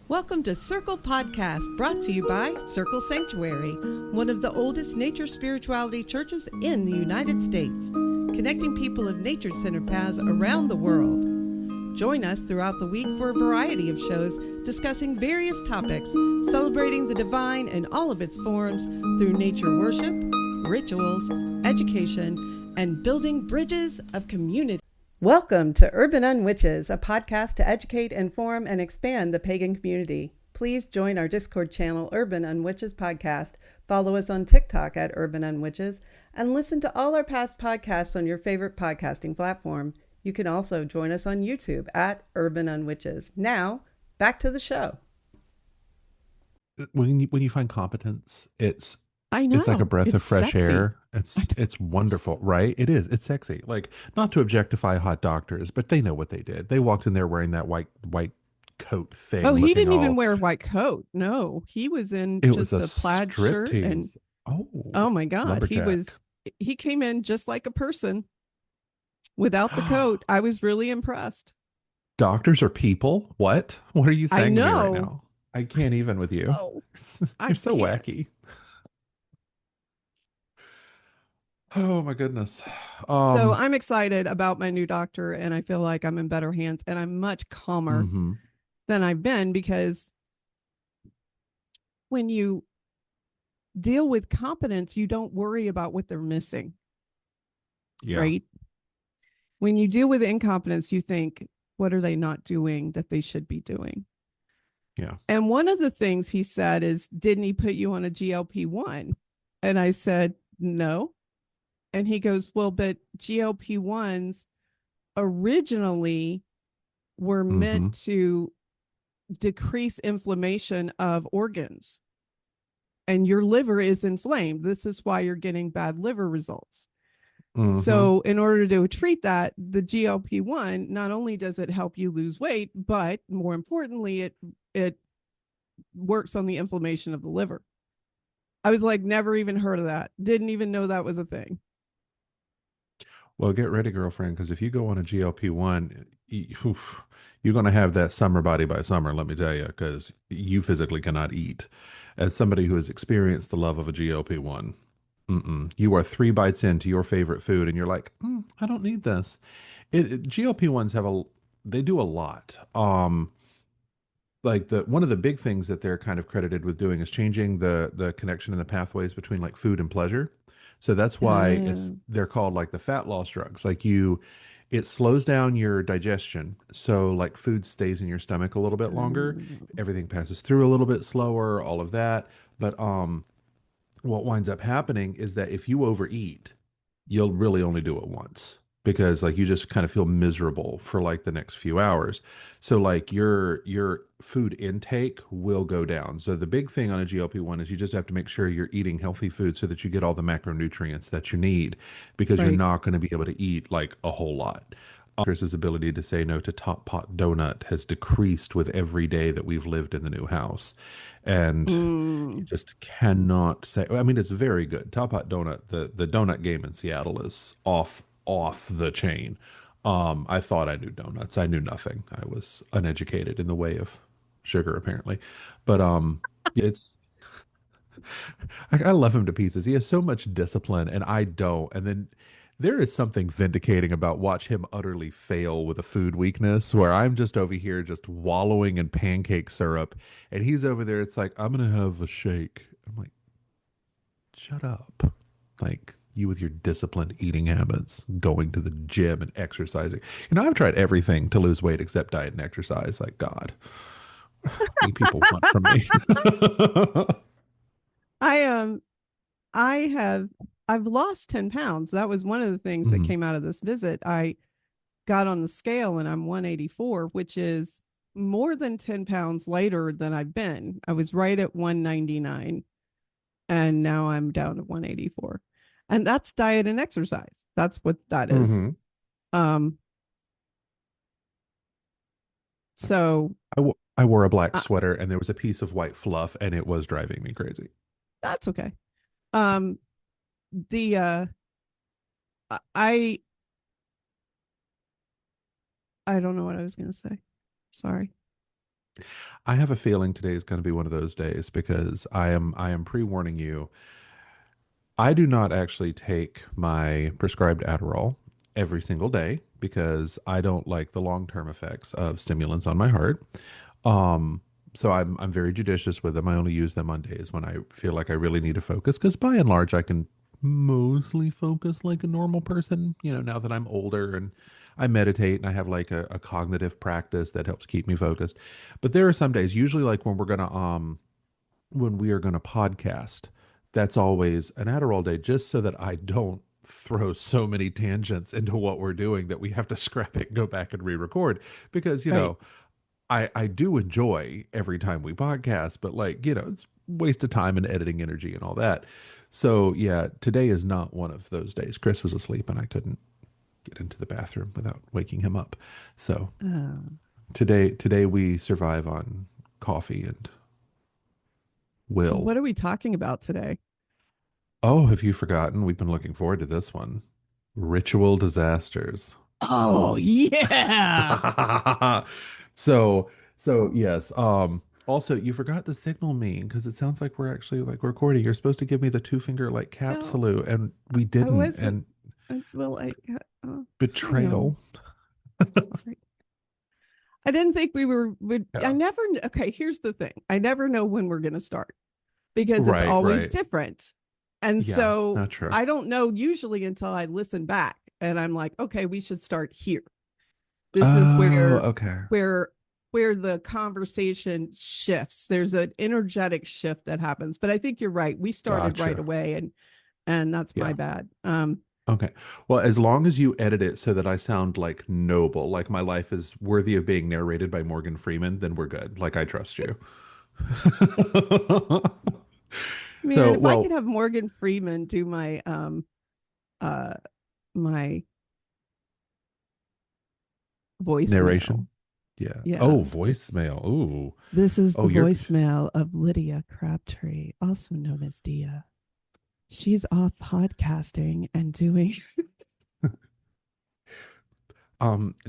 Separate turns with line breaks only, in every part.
Welcome to Circle Podcast, brought to you by Circle Sanctuary, one of the oldest nature spirituality churches in the United States, connecting people of nature-centered paths around the world. Join us throughout the week for a variety of shows discussing various topics, celebrating the divine in all of its forms through nature worship, rituals, education, and building bridges of community. Welcome to Urban Unwitches, a podcast to educate, inform, and expand the pagan community. Please join our Discord channel, Urban Unwitches Podcast. Follow us on TikTok at Urban Unwitches, and listen to all our past podcasts on your favorite podcasting platform. You can also join us on YouTube at Urban Unwitches. Now, back to the show.
When you find competence, it's
I know.
It's like a breath of fresh
sexy.
air. It's wonderful, right? It is. It's sexy. Like, not to objectify hot doctors, but they know what they did. They walked in there wearing that white coat thing.
Oh, he didn't even
all,
wear a white coat. No, he was in
it
just
was
a plaid shirt. And oh my God,
lumberjack.
he came in just like a person without the coat. I was really impressed.
Doctors are people? What? What are you
I
saying to me right
know.
now? I can't even with you.
Oh, I
You're so
can't.
wacky. Oh my goodness.
So I'm excited about my new doctor, and I feel like I'm in better hands, and I'm much calmer
mhm.
than I've been, because when you deal with competence, you don't worry about what they're missing,
Yeah.
right? When you deal with incompetence, you think, what are they not doing that they should be doing?
Yeah.
And one of the things he said is, didn't he put you on a GLP-1? And I said, no. And he goes, well, but GLP-1s originally were meant to decrease inflammation of organs. And your liver is inflamed. This is why you're getting bad liver results. So in order to treat that, the GLP-1, not only does it help you lose weight, but more importantly, it works on the inflammation of the liver. I was like, never even heard of that. Didn't even know that was a thing.
Well, get ready, girlfriend, because if you go on a GLP-1, you're going to have that summer body by summer, let me tell you, because you physically cannot eat. As somebody who has experienced the love of a GLP-1, you are 3 bites into your favorite food, and you're like, I don't need this. GLP-1s they do a lot. Like one of the big things that they're kind of credited with doing is changing the connection in the pathways between like food and pleasure. So that's why they're called like the fat loss drugs. It slows down your digestion, so like food stays in your stomach a little bit longer, everything passes through a little bit slower, all of that. But what winds up happening is that if you overeat, you'll really only do it once, because like you just kind of feel miserable for like the next few hours. So like your food intake will go down. So the big thing on a GLP-1 is you just have to make sure you're eating healthy food so that you get all the macronutrients that you need, because you're not going to be able to eat like a whole lot. Chris's ability to say no to Top Pot Donut has decreased with every day that we've lived in the new house. And you just cannot say, I mean, it's very good. Top Pot Donut, the donut game in Seattle is off the chain. I thought I knew donuts. I knew nothing. I was uneducated in the way of sugar, apparently. But it's I love him to pieces. He has so much discipline, and I don't. And then there is something vindicating about watch him utterly fail with a food weakness, where I'm just over here just wallowing in pancake syrup, and he's over there. It's like, I'm gonna have a shake. I'm like, shut up. Like, you with your disciplined eating habits, going to the gym and exercising. I've tried everything to lose weight except diet and exercise. Like, God, what do people want from me?
I've lost 10 pounds. That was one of the things that came out of this visit. I got on the scale and I'm 184, which is more than 10 pounds lighter than I've been. I was right at 199, and now I'm down to 184. And that's diet and exercise. That's what that is. So
I wore a black sweater and there was a piece of white fluff, and it was driving me crazy.
That's okay. I don't know what I was going to say. Sorry.
I have a feeling today is going to be one of those days because I am pre-warning you. I do not actually take my prescribed Adderall every single day because I don't like the long-term effects of stimulants on my heart. Um, so I'm very judicious with them. I only use them on days when I feel like I really need to focus because by and large I can mostly focus like a normal person, now that I'm older and I meditate and I have like a cognitive practice that helps keep me focused. But there are some days, usually like when we are gonna podcast, that's always an Adderall day, just so that I don't throw so many tangents into what we're doing that we have to scrap it and go back and re-record because
Right.
I do enjoy every time we podcast, but like, it's waste of time and editing energy and all that. So yeah, today is not one of those days. Chris was asleep and I couldn't get into the bathroom without waking him up. So
Oh.
today we survive on coffee and
So
will.
what are we talking about today?
Oh, have you forgotten? We've been looking forward to this one. Ritual disasters.
Oh, yeah.
So yes. Also, you forgot to signal me because it sounds like we're actually like recording. You're supposed to give me the two finger like cap
No,
salute, and we
I
didn't.
wasn't.
And
Well, I know.
betrayal.
I'm sorry. I didn't think we would. I
Yeah.
never. Okay, here's the thing. I never know when we're going to start because it's
Right,
always
right.
different. And
Yeah,
so
not true.
I don't know usually until I listen back and I'm like, okay, we should start here. This is
Oh, okay.
where where the conversation shifts. There's an energetic shift that happens. But I think you're right. We started right
Gotcha.
away and that's my
Yeah.
bad.
Okay. Well, as long as you edit it so that I sound like noble, like my life is worthy of being narrated by Morgan Freeman, then we're good. Like I trust you.
Man,
So,
if I could
well,
have Morgan Freeman do uh my voicemail.
narration. Yeah.
Yeah,
Oh,
just
voicemail. Ooh.
this is
Oh,
the
you're
voicemail of Lydia Crabtree, also known as Dia. She's off podcasting and doing.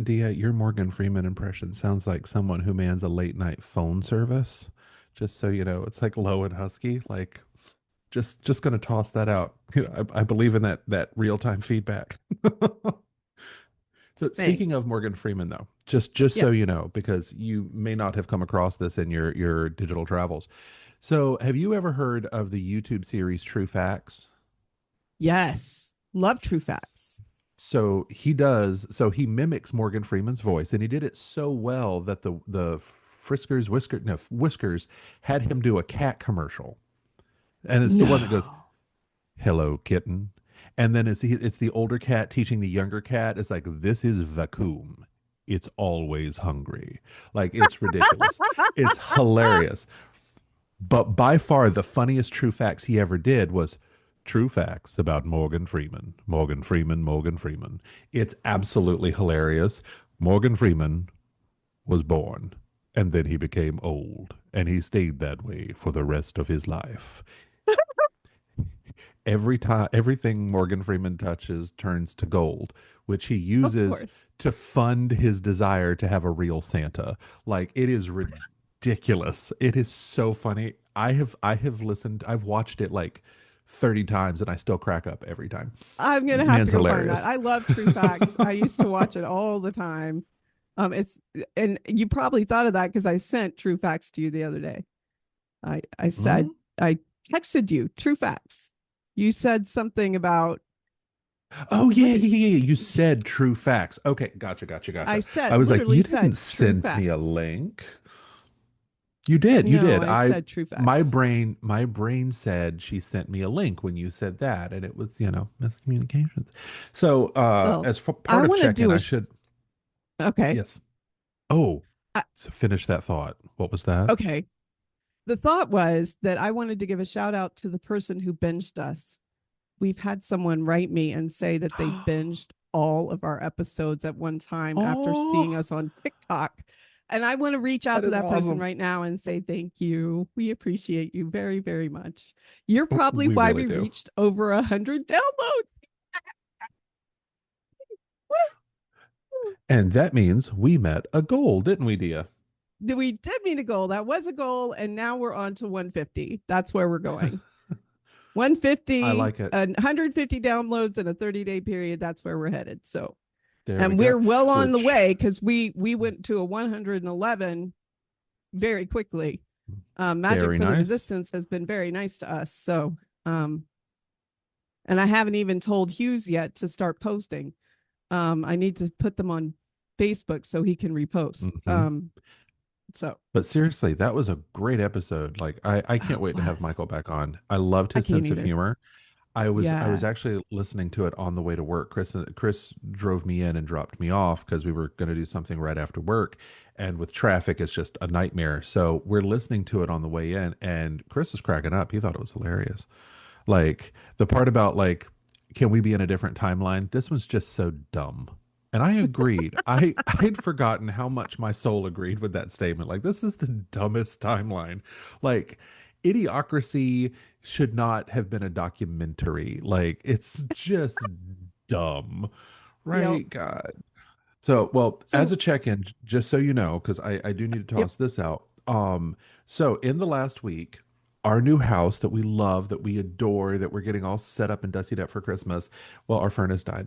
Dia, your Morgan Freeman impression sounds like someone who mans a late night phone service. Just so you know, it's like low and husky. Like just gonna toss that out. I believe in that real time feedback. So speaking of
Thanks.
Morgan Freeman, though, just
Yeah.
so you know, because you may not have come across this in your digital travels. So have you ever heard of the YouTube series True Facts?
Yes. Love True Facts.
So he mimics Morgan Freeman's voice, and he did it so well that the Whiskers had him do a cat commercial, and it's the one that goes,
No.
"Hello, kitten," and then it's the older cat teaching the younger cat. It's like, "This is vacuum. It's always hungry." Like it's ridiculous. It's hilarious. But by far the funniest true facts he ever did was true facts about Morgan Freeman. Morgan Freeman, Morgan Freeman. It's absolutely hilarious. Morgan Freeman was born and then he became old and he stayed that way for the rest of his life. Every time everything Morgan Freeman touches turns to gold, which he
Of
uses
course.
to fund his desire to have a real Santa. Like it is ridiculous. It is so funny. I have listened, I've watched it like 30 times and I still crack up every time.
I'm gonna have to
Man's
go find that.
hilarious.
I love True Facts. I used to watch it all the time. It's and you probably thought of that because I sent True Facts to you the other day. I said
Mhm.
I texted you True Facts. You said something about
Oh
what
yeah,
did
yeah, yeah, yeah. You said true facts. Okay, gotcha, gotcha,
I
gotcha. I
said?
was like,
Literally
you didn't
said True
send me a
Facts.
link. You did, you
No,
did.
I
I
said True
my
Facts.
brain said she sent me a link when you said that, and it was, miscommunications. So
Well,
as for
I
part of
want to
check-in,
do a
I should
okay.
yes. Oh,
I,
so finish that thought. What was that?
okay. The thought was that I wanted to give a shout out to the person who binged us. We've had someone write me and say that they binged all of our episodes at one time after seeing
Oh,
us on TikTok. And I want to reach out
that
to
is
that person
awesome.
right now and say thank you. We appreciate you very, very much. You're probably
We
why
really
we
do.
reached over 100 downloads.
And that means we met a goal, didn't we, Dia?
we did meet a goal. That was a goal, and now we're on to 150. That's where we're going.
I
150,
like it.
150 downloads in a 30-day period. That's where we're headed. So,
There we
and
go.
we're well on the
Which
way because we went to a 111 very quickly. Magic
very
for the
nice.
Resistance has been very nice to us. So, and I haven't even told Hughes yet to start posting. I need to put them on Facebook so he can repost.
Hmm.
So
But seriously, that was a great episode. Like I
oh,
can't wait
it
to have
was.
Michael back on. I loved
I
his
can't
sense of
either.
humor. I was
Yeah.
actually listening to it on the way to work. Chris drove me in and dropped me off because we were going to do something right after work, and with traffic, it's just a nightmare. So we're listening to it on the way in, and Chris was cracking up. He thought it was hilarious. Like the part about like, can we be in a different timeline? This one's just so dumb. And I agreed. I'd forgotten how much my soul agreed with that statement. Like this is the dumbest timeline. Like Idiocracy should not have been a documentary. Like it's just dumb.
Yep.
Right? God. So, well, as
So
a check-in, just so you know, because I do need to
yep.
toss this out. So in the last week, our new house that we love, that we adore, that we're getting all set up and dustied up for Christmas, well, our furnace died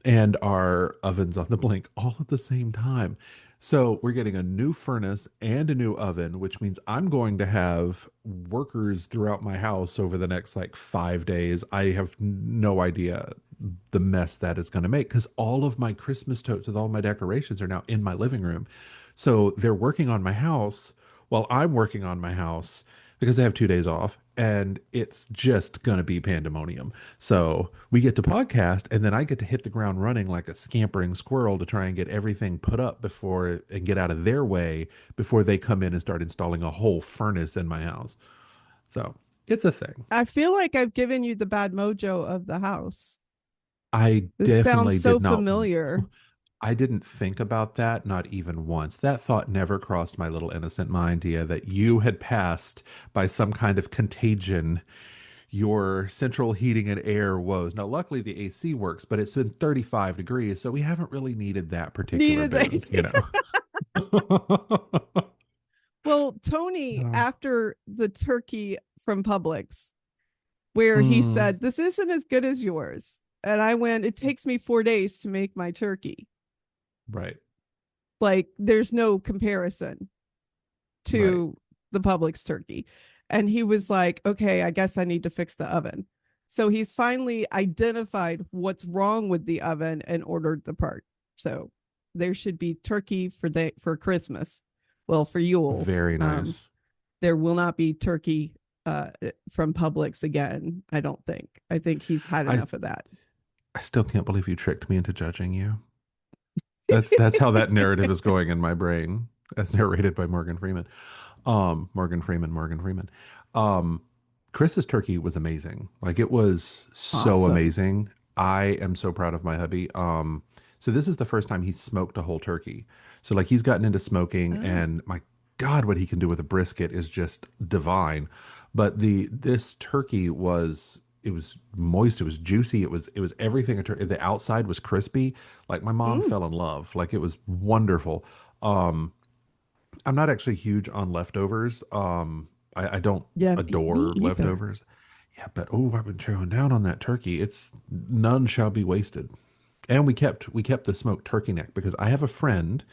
and our ovens on the blink all at the same time. So we're getting a new furnace and a new oven, which means I'm going to have workers throughout my house over the next like 5 days. I have no idea the mess that is going to make because all of my Christmas totes with all my decorations are now in my living room. So they're working on my house while I'm working on my house because I have 2 days off and it's just going to be pandemonium. So we get to podcast and then I get to hit the ground running like a scampering squirrel to try and get everything put up before and get out of their way before they come in and start installing a whole furnace in my house. So it's a thing.
I feel like I've given you the bad mojo of the house.
I
This sounds
definitely
so
did not.
familiar.
I didn't think about that, not even once. That thought never crossed my little innocent mind, Dia, that you had passed by some kind of contagion your central heating and air woes. Now, luckily, the AC works, but it's been 35 degrees, so we haven't really needed that particular
Needed
boon, you
they?
know?
Well, Tony,
Oh.
after the turkey from Publix, where he
Mm,
said, "This isn't as good as yours." And I went, "It takes me 4 days to make my turkey.
right,
Like, there's no comparison
right.
to the Publix turkey." And he was like, "Okay, I guess I need to fix the oven." So he's finally identified what's wrong with the oven and ordered the part. So there should be turkey for Christmas. Well, for Yule,
Very nice.
there will not be turkey from Publix again. I don't think. I think he's had
I
enough of that.
I still can't believe you tricked me into judging you. That's how that narrative is going in my brain, as narrated by Morgan Freeman. Morgan Freeman. Um, Chris's turkey was amazing. Like it was so
Awesome.
amazing. I am so proud of my hubby. So this is the first time he's smoked a whole turkey. So like he's gotten into smoking,
Oh.
and my God, what he can do with a brisket is just divine. But this turkey was it was moist, it was juicy, it was everything. The outside was crispy. Like my mom
Mm.
fell in love. Like it was wonderful. Um, I'm not actually huge on leftovers. I don't
Yeah, me
adore
either.
leftovers. Yeah, but oh, I've been chowing down on that turkey. It's none shall be wasted. And we kept the smoked turkey neck because I have a friend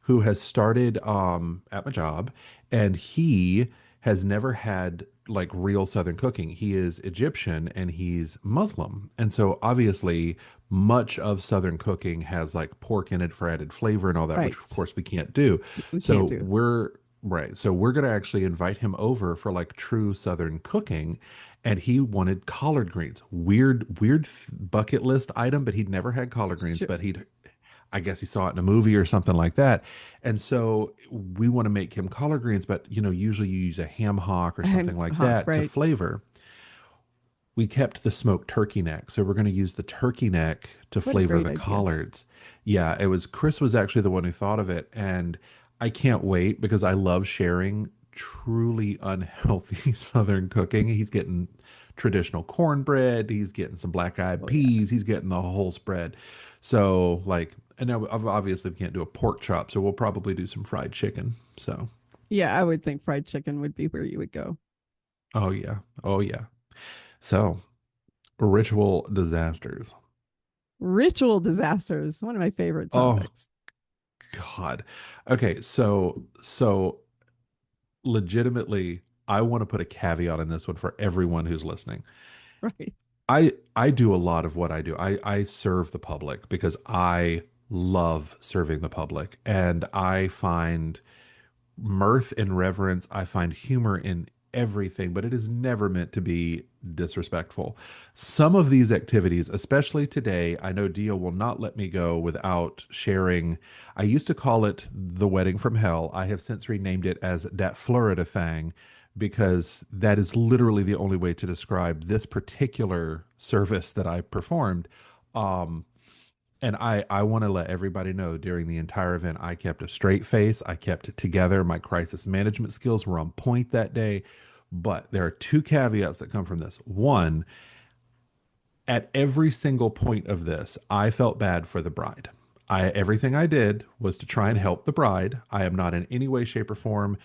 who has started at my job, and he has never had like real Southern cooking. He is Egyptian and he's Muslim. And so obviously much of Southern cooking has like pork in it for added flavor and all that, which of
Right.
course we can't do.
We can't
So
do.
we're right. So we're gonna actually invite him over for like true Southern cooking. And he wanted collard greens. Weird bucket list item, but he'd never had collard greens, but I guess he saw it in a movie or something like that. And so we want to make him collard greens, but usually you use a ham hock or
And
something like
hawk,
that to
right.
flavor. We kept the smoked turkey neck. So we're going to use the turkey neck to
What a
flavor
great
the
idea.
collards. Yeah, Chris was actually the one who thought of it. And I can't wait because I love sharing truly unhealthy Southern cooking. He's getting traditional cornbread, he's getting some black eyed
Oh yeah.
peas, he's getting the whole spread. So, like, and now obviously we can't do a pork chop, so we'll probably do some fried chicken. So,
Yeah, I would think fried chicken would be where you would go.
oh yeah, oh yeah. So, ritual disasters.
Ritual disasters, one of my favorite
Oh
topics.
God. Okay, so legitimately, I want to put a caveat in this one for everyone who's listening.
Right.
I do a lot of what I do. I serve the public because I love serving the public, and I find mirth and reverence. I find humor in everything, but it is never meant to be disrespectful. Some of these activities, especially today, I know Dia will not let me go without sharing. I used to call it the wedding from hell. I have since renamed it as that Florida thing because that is literally the only way to describe this particular service that I performed. Um, and I want to let everybody know during the entire event, I kept a straight face. I kept it together. My crisis management skills were on point that day. But there are two caveats that come from this. One, at every single point of this, I felt bad for the bride. Everything I did was to try and help the bride. I am not in any way, shape, or form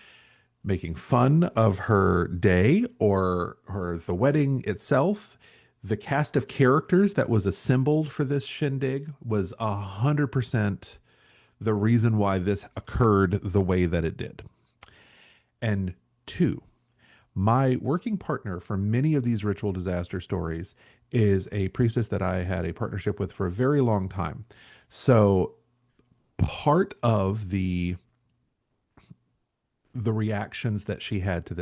making fun of her day or the wedding itself. The cast of characters that was assembled for this shindig was 100% the reason why this occurred the way that it did. And two, my working partner for many of these ritual disaster stories is a priestess that I had a partnership with for a very long time. So part of the reactions that she had to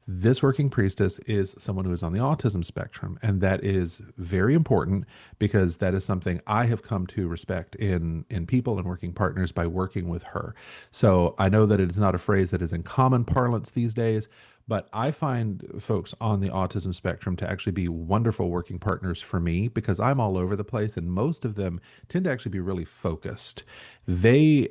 this working priestess is someone who is on the autism spectrum, and that is very important because that is something I have come to respect in people and working partners by working with her. So I know that it is not a phrase that is in common parlance these days, but I find folks on the autism spectrum to actually be wonderful working partners for me because I'm all over the place, and most of them tend to actually be really focused. The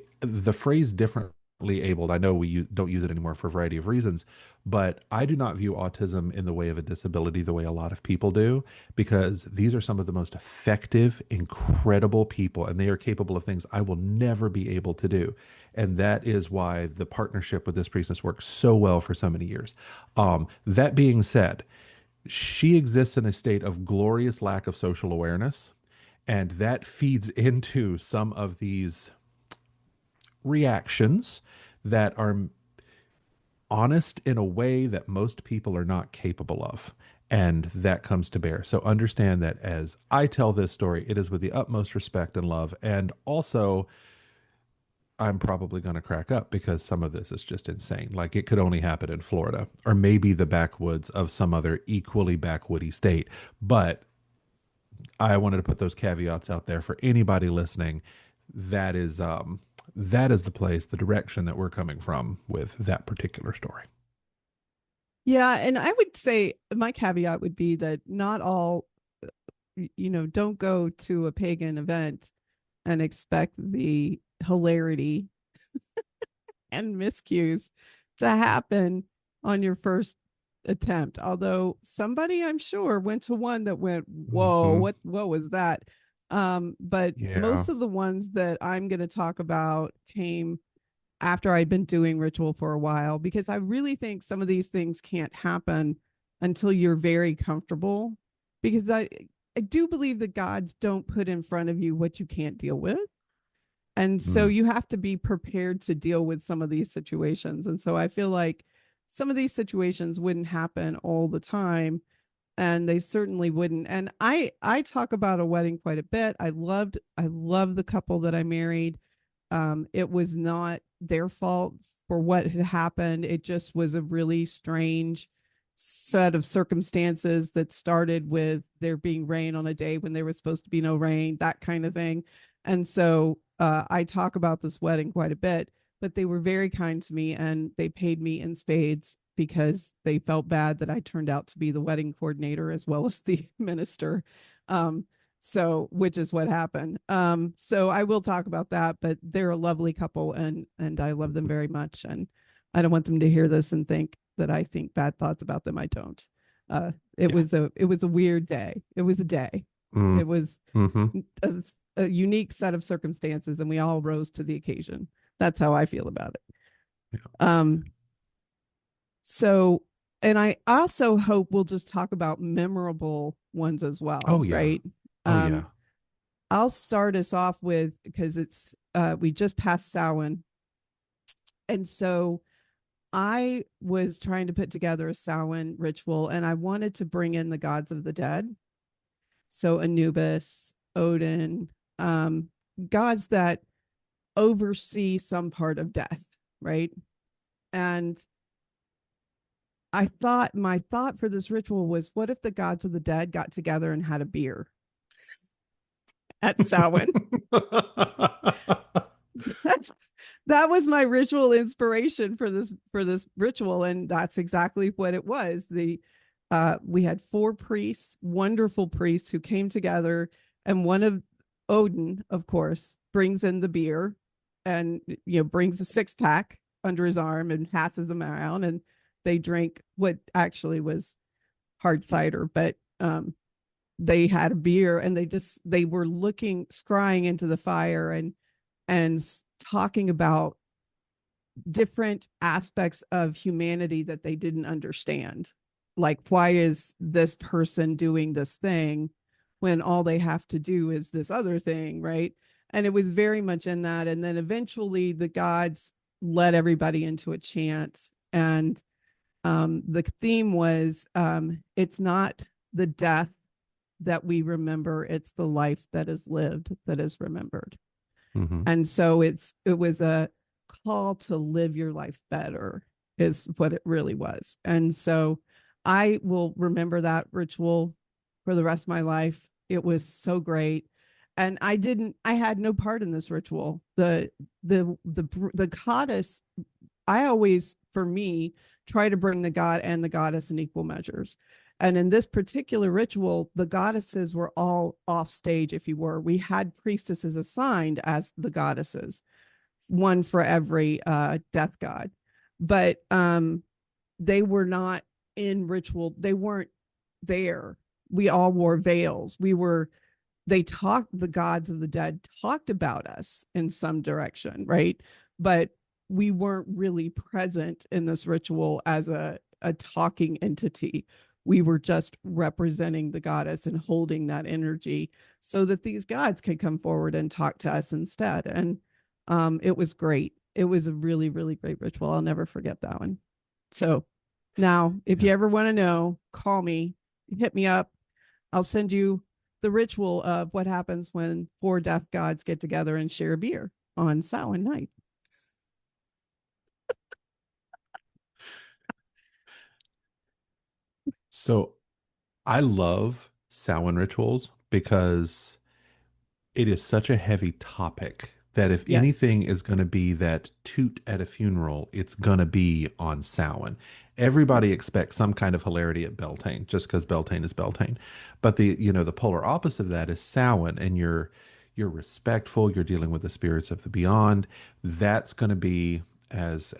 phrase different abled. I know don't use it anymore for a variety of reasons, but I do not view autism in the way of a disability the way a lot of people do, because these are some of the most effective, incredible people, and they are capable of things I will never be able to do. And that is why the partnership with this priestess works so well for so many years. That being said, she exists in a state of glorious lack of social awareness, and that feeds into some of these reactions that are honest in a way that most people are not capable of. And that comes to bear. So understand that as I tell this story, it is with the utmost respect and love. And also, I'm probably going to crack up because some of this is just insane. Like it could only happen in Florida or maybe the backwoods of some other equally backwoody state. But I wanted to put those caveats out there for anybody listening. That is that is the place, the direction that we're coming from with that particular story.
Yeah, and I would say my caveat would be that not all, don't go to a pagan event and expect the hilarity and miscues to happen on your first attempt. Although somebody I'm sure went to one that went, whoa,
Hmm.
what was that? But
Yeah.
most of the ones that I'm going to talk about came after I'd been doing ritual for a while, because I really think some of these things can't happen until you're very comfortable. Because I do believe that gods don't put in front of you what you can't deal with. And so
Mm.
you have to be prepared to deal with some of these situations. And so I feel like some of these situations wouldn't happen all the time, and they certainly wouldn't. And I talk about a wedding quite a bit. I loved the couple that I married. It was not their fault for what had happened. It just was a really strange set of circumstances that started with there being rain on a day when there was supposed to be no rain, that kind of thing. And so I talk about this wedding quite a bit, but they were very kind to me and they paid me in spades because they felt bad that I turned out to be the wedding coordinator as well as the minister. Um, so which is what happened. So I will talk about that, but they're a lovely couple and I love them very much. And I don't want them to hear this and think that I think bad thoughts about them. I don't. It
Yeah.
was a weird day. It was a day.
Mm.
It was
Hmm.
a, a unique set of circumstances, and we all rose to the occasion. That's how I feel about it.
Yeah.
Um, so, and I also hope we'll just talk about memorable ones as
Oh
well,
yeah.
right?
Oh yeah.
Um, I'll start us off with, because it's we just passed Samhain, and so I was trying to put together a Samhain ritual, and I wanted to bring in the gods of the dead, so Anubis, Odin, um, gods that oversee some part of death, right? And I thought my thought for this ritual was, what if the gods of the dead got together and had a beer at Samhain? That's, that was my ritual inspiration for this ritual, and that's exactly what it was. The We had four priests, wonderful priests, who came together, and one of Odin, of course, brings in the beer, and brings a six pack under his arm and passes them around, and they drink what actually was hard cider, but they had a beer, and they were looking, scrying into the fire, and talking about different aspects of humanity that they didn't understand. Like, why is this person doing this thing when all they have to do is this other thing, right? And it was very much in that. And then eventually the gods led everybody into a chant. And the theme was, it's not the death that we remember, it's the life that is lived that is remembered.
Hmm.
And so it was a call to live your life better, is what it really was. And so I will remember that ritual for the rest of my life. It was so great. And I had no part in this ritual. The goddess, I always, for me, try to bring the god and the goddess in equal measures. And in this particular ritual, the goddesses were all off stage, if you were. We had priestesses assigned as the goddesses, one for every death god. But they were not in ritual. They weren't there. We all wore veils. The gods of the dead talked about us in some direction, right? But we weren't really present in this ritual as a talking entity. We were just representing the goddess and holding that energy so that these gods could come forward and talk to us instead. And it was great. It was a really, really great ritual. I'll never forget that one. So now, if you
Yeah.
ever want to know, call me, hit me up. I'll send you the ritual of what happens when four death gods get together and share a beer on Samhain night.
So I love Samhain rituals because it is such a heavy topic that if
Yes.
anything is going to be that toot at a funeral, it's going to be on Samhain. Everybody expects some kind of hilarity at Beltane just because Beltane is Beltane. But the polar opposite of that is Samhain, and you're respectful, you're dealing with the spirits of the beyond. That's going to be, as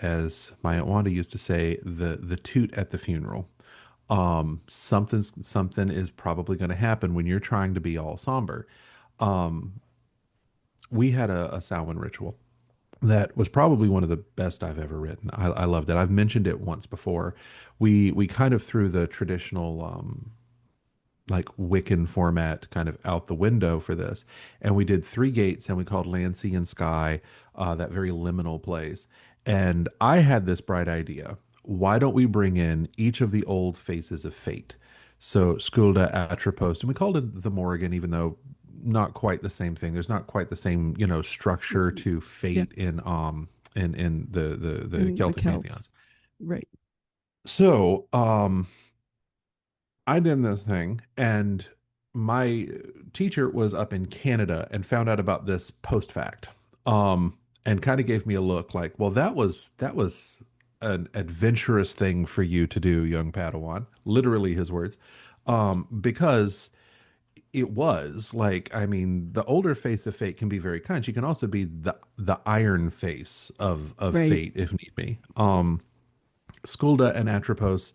my Aunt Wanda used to say, the toot at the funeral. Something is probably going to happen when you're trying to be all somber. Um, we had a Samhain ritual that was probably one of the best I've ever written. I loved it. I've mentioned it once before. We kind of threw the traditional like Wiccan format kind of out the window for this, and we did three gates, and we called land, sea, and sky that very liminal place. And I had this bright idea. Why don't we bring in each of the old faces of fate? So Skulda, Atropos, and we called it the Morrigan, even though not quite the same thing. There's not quite the same, structure to
Yeah.
fate in the
And the
Celtic
Celts.
pantheons.
Right.
So, I did this thing, and my teacher was up in Canada and found out about this post fact. And kind of gave me a look like, well, that was an adventurous thing for you to do, young Padawan. Literally his words. Because it was like, I mean, the older face of fate can be very kind. She can also be the iron face of
Right.
fate if need be. Skulda and Atropos,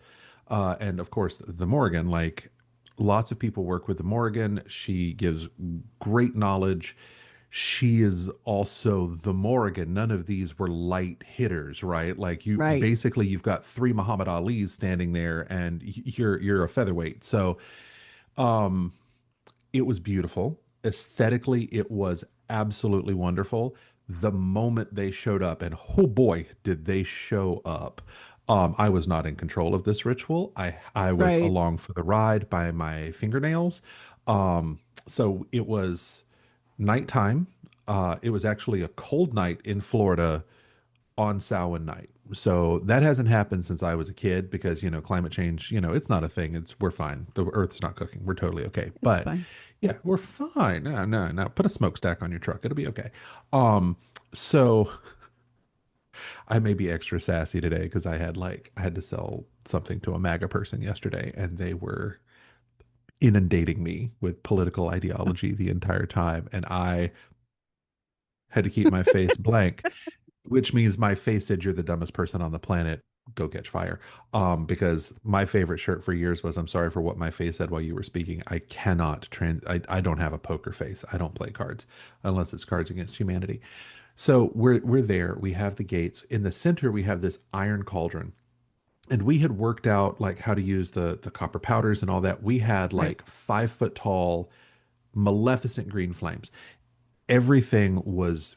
and of course the Morrigan. Like lots of people work with the Morrigan. She gives great knowledge. She is also the Morrigan. None of these were light hitters, right? Like you
Right.
basically you've got three Muhammad Ali's standing there, and you're a featherweight. So it was beautiful. Aesthetically, it was absolutely wonderful. The moment they showed up, and oh boy, did they show up. I was not in control of this ritual. I was
Right.
along for the ride by my fingernails. So it was nighttime. It was actually a cold night in Florida on Samhain night. So that hasn't happened since I was a kid because, climate change, it's not a thing. We're fine. The earth's not cooking. We're totally okay.
It's
But
fine.
yeah, we're fine. No, no, no. Put a smokestack on your truck. It'll be okay. So I may be extra sassy today because I had to sell something to a MAGA person yesterday and they were inundating me with political ideology the entire time. And I had to keep my face blank, which means my face said, "You're the dumbest person on the planet. Go catch fire." Because my favorite shirt for years was, "I'm sorry for what my face said while you were speaking. I cannot I don't have a poker face. I don't play cards unless it's Cards Against Humanity." So we're there. We have the gates. In the center, we have this iron cauldron. And we had worked out like how to use the copper powders and all that. We had
Right.
like 5 foot tall, maleficent green flames. Everything was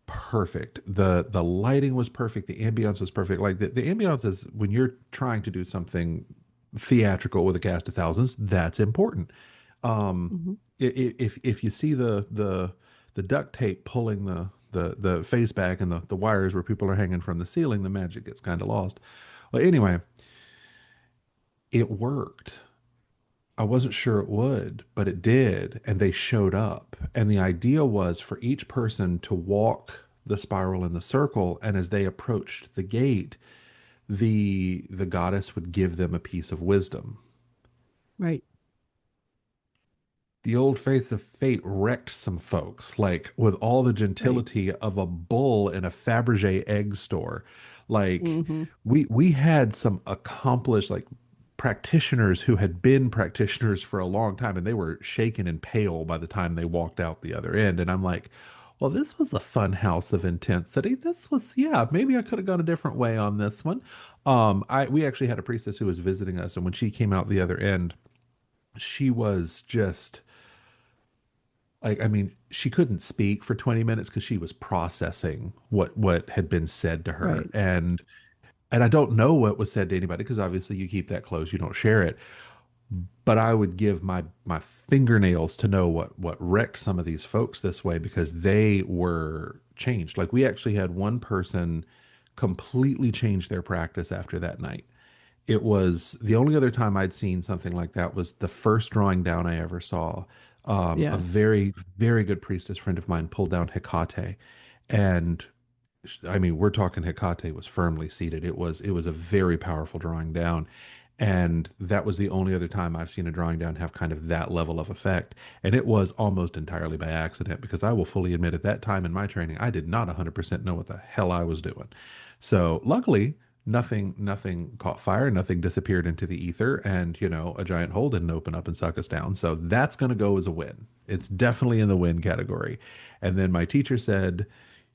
perfect. The lighting was perfect. The ambiance was perfect. Like the ambiance is when you're trying to do something theatrical with a cast of thousands, that's important. Um,
Hmm.
if you see the duct tape pulling the face back and the wires where people are hanging from the ceiling, the magic gets kind of lost. Well, anyway, it worked. I wasn't sure it would, but it did, and they showed up. And the idea was for each person to walk the spiral in the circle, and as they approached the gate, the goddess would give them a piece of wisdom.
Right.
The old face of fate wrecked some folks, like with all the
Right.
gentility of a bull in a Fabergé egg store. Like
Hmm.
we had some accomplished like practitioners who had been practitioners for a long time and they were shaken and pale by the time they walked out the other end. And I'm like, well, this was a fun house of intensity. This was, yeah, maybe I could have gone a different way on this one. We actually had a priestess who was visiting us, and when she came out the other end, she was just like, I mean, she couldn't speak for 20 minutes because she was processing what had been said to her.
Right.
And I don't know what was said to anybody because obviously you keep that close, you don't share it. But I would give my fingernails to know what wrecked some of these folks this way because they were changed. Like we actually had one person completely change their practice after that night. It was the only other time I'd seen something like that was the first drawing down I ever saw. A
Yeah.
very, very good priestess friend of mine pulled down Hecate, and I mean, we're talking Hecate was firmly seated. It was a very powerful drawing down. And that was the only other time I've seen a drawing down have kind of that level of effect. And it was almost entirely by accident because I will fully admit at that time in my training, I did not 100% know what the hell I was doing. So luckily, nothing caught fire, nothing disappeared into the ether, and a giant hole didn't open up and suck us down. So that's going to go as a win. It's definitely in the win category. And then my teacher said,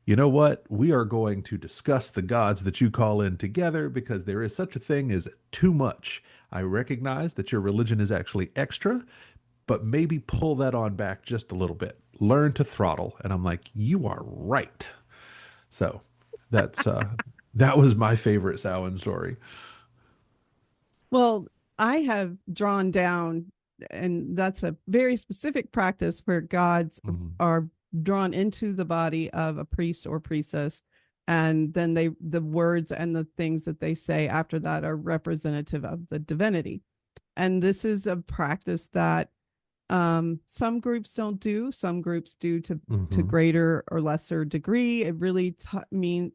"You know what? We are going to discuss the gods that you call in together because there is such a thing as too much. I recognize that your religion is actually extra, but maybe pull that on back just a little bit. Learn to throttle." And I'm like, "You are right." So that's that was my favorite Samhain story.
Well, I have drawn down, and that's a very specific practice where gods
Mhm.
are drawn into the body of a priest or priestess. And then the words and the things that they say after that are representative of the divinity. And this is a practice that some groups don't do, some groups do to
Mhm.
greater or lesser degree. It really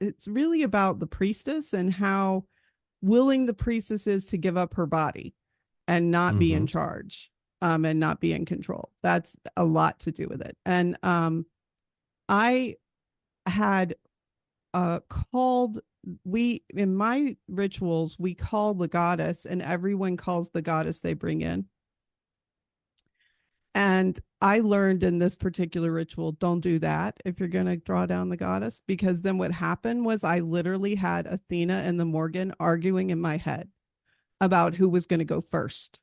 it's really about the priestess and how willing the priestess is to give up her body and not be in
Mhm.
charge. and not be in control. That's a lot to do with it. And I had called, in my rituals, we call the goddess, and everyone calls the goddess they bring in. And I learned in this particular ritual, don't do that if you're going to draw down the goddess, because then what happened was I literally had Athena and the Morrigan arguing in my head about who was going to go first.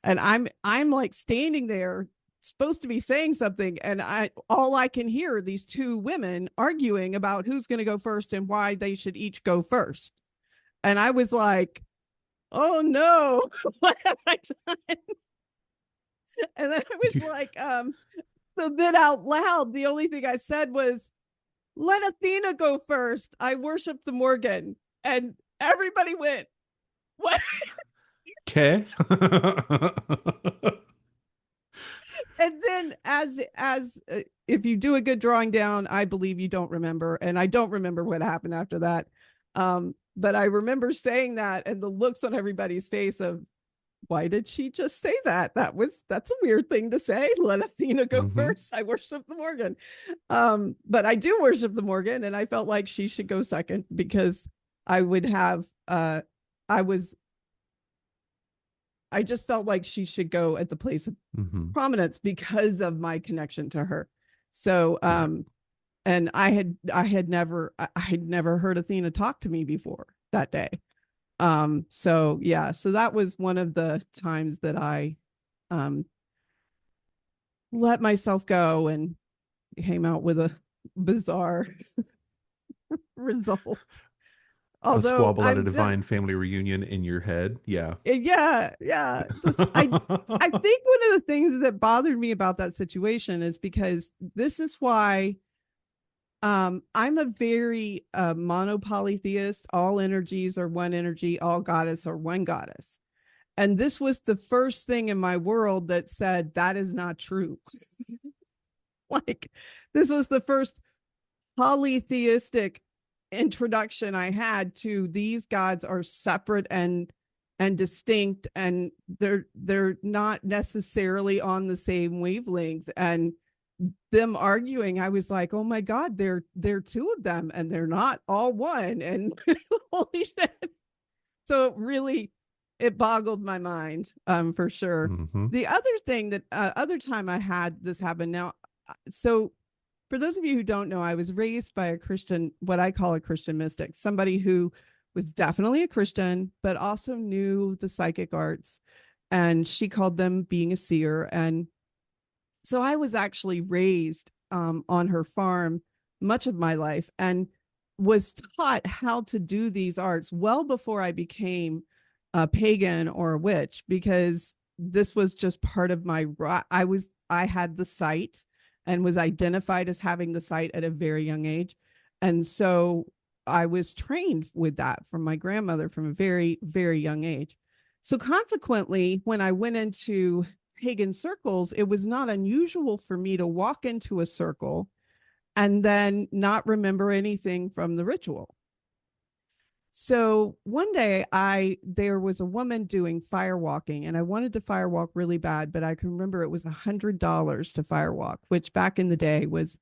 And I'm like standing there supposed to be saying something, and all I can hear are these two women arguing about who's going to go first and why they should each go first. And I was like, oh no, what have I done? And then I was like, so then out loud, the only thing I said was, let Athena go first. I worship the Morrigan. And everybody went, what?
Okay.
And then as if you do a good drawing down, I believe you don't remember. And I don't remember what happened after that. But I remember saying that, and the looks on everybody's face of, why did she just say that? That's a weird thing to say. Let Athena go first. I worship the Morrigan. But I do worship the Morrigan, and I felt like she should go second, because I would have I just felt like she should go at the place of prominence because of my connection to her. So and I had never heard Athena talk to me before that day. So that was one of the times that I let myself go and came out with a bizarre result. Although
a squabble at a divine family reunion in your head. Yeah.
Yeah. Just, I think one of the things that bothered me about that situation is because this is why I'm a very monopolytheist. All energies are one energy, all goddess are one goddess. And this was the first thing in my world that said that is not true. Like, this was the first polytheistic introduction I had to these gods are separate and distinct, and they're not necessarily on the same wavelength. And them arguing, I was like, oh my God, they're two of them and they're not all one. And holy shit. So it boggled my mind, for sure. The other thing that other time I had this happen now. So for those of you who don't know, I was raised by a Christian, what I call a Christian mystic, somebody who was definitely a Christian, but also knew the psychic arts, and she called them being a seer. And so I was actually raised on her farm much of my life, and was taught how to do these arts well before I became a pagan or a witch, because this was just part of my, I had the sight and was identified as having the sight at a very young age. And so I was trained with that from my grandmother from a very, very young age. So consequently, when I went into pagan circles, it was not unusual for me to walk into a circle and then not remember anything from the ritual. So one day there was a woman doing firewalking, and I wanted to firewalk really bad, but I can remember it was $100 to firewalk, which back in the day was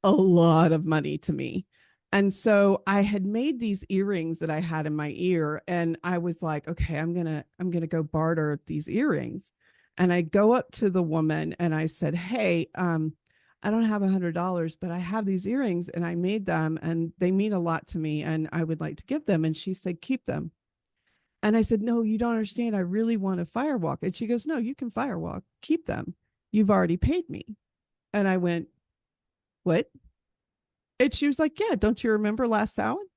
a lot of money to me. And so I had made these earrings that I had in my ear, and I was like, okay, I'm going to go barter these earrings. And I go up to the woman and I said, hey, I don't have $100, but I have these earrings and I made them and they mean a lot to me and I would like to give them. And she said, keep them. And I said, no, you don't understand. I really want to firewalk. And she goes, no, you can firewalk. Keep them. You've already paid me. And I went, what? And she was like, yeah, don't you remember last Samhain?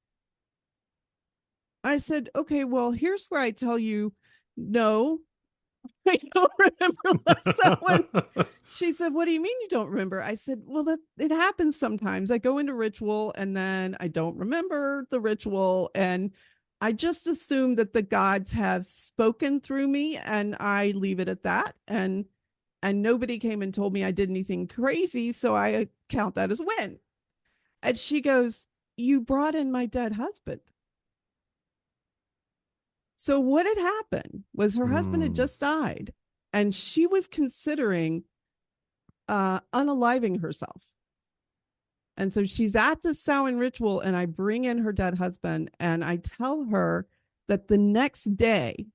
I said, okay, well, here's where I tell you, no, I don't remember last Samhain. She said, what do you mean you don't remember? I said, well, it happens sometimes. I go into ritual and then I don't remember the ritual. And I just assume that the gods have spoken through me and I leave it at that. And nobody came and told me I did anything crazy. So I count that as a win. And she goes, you brought in my dead husband. So what had happened was her husband had just died. and she was considering unaliving herself. And so she's at the Samhain ritual, and I bring in her dead husband, and I tell her that the next day,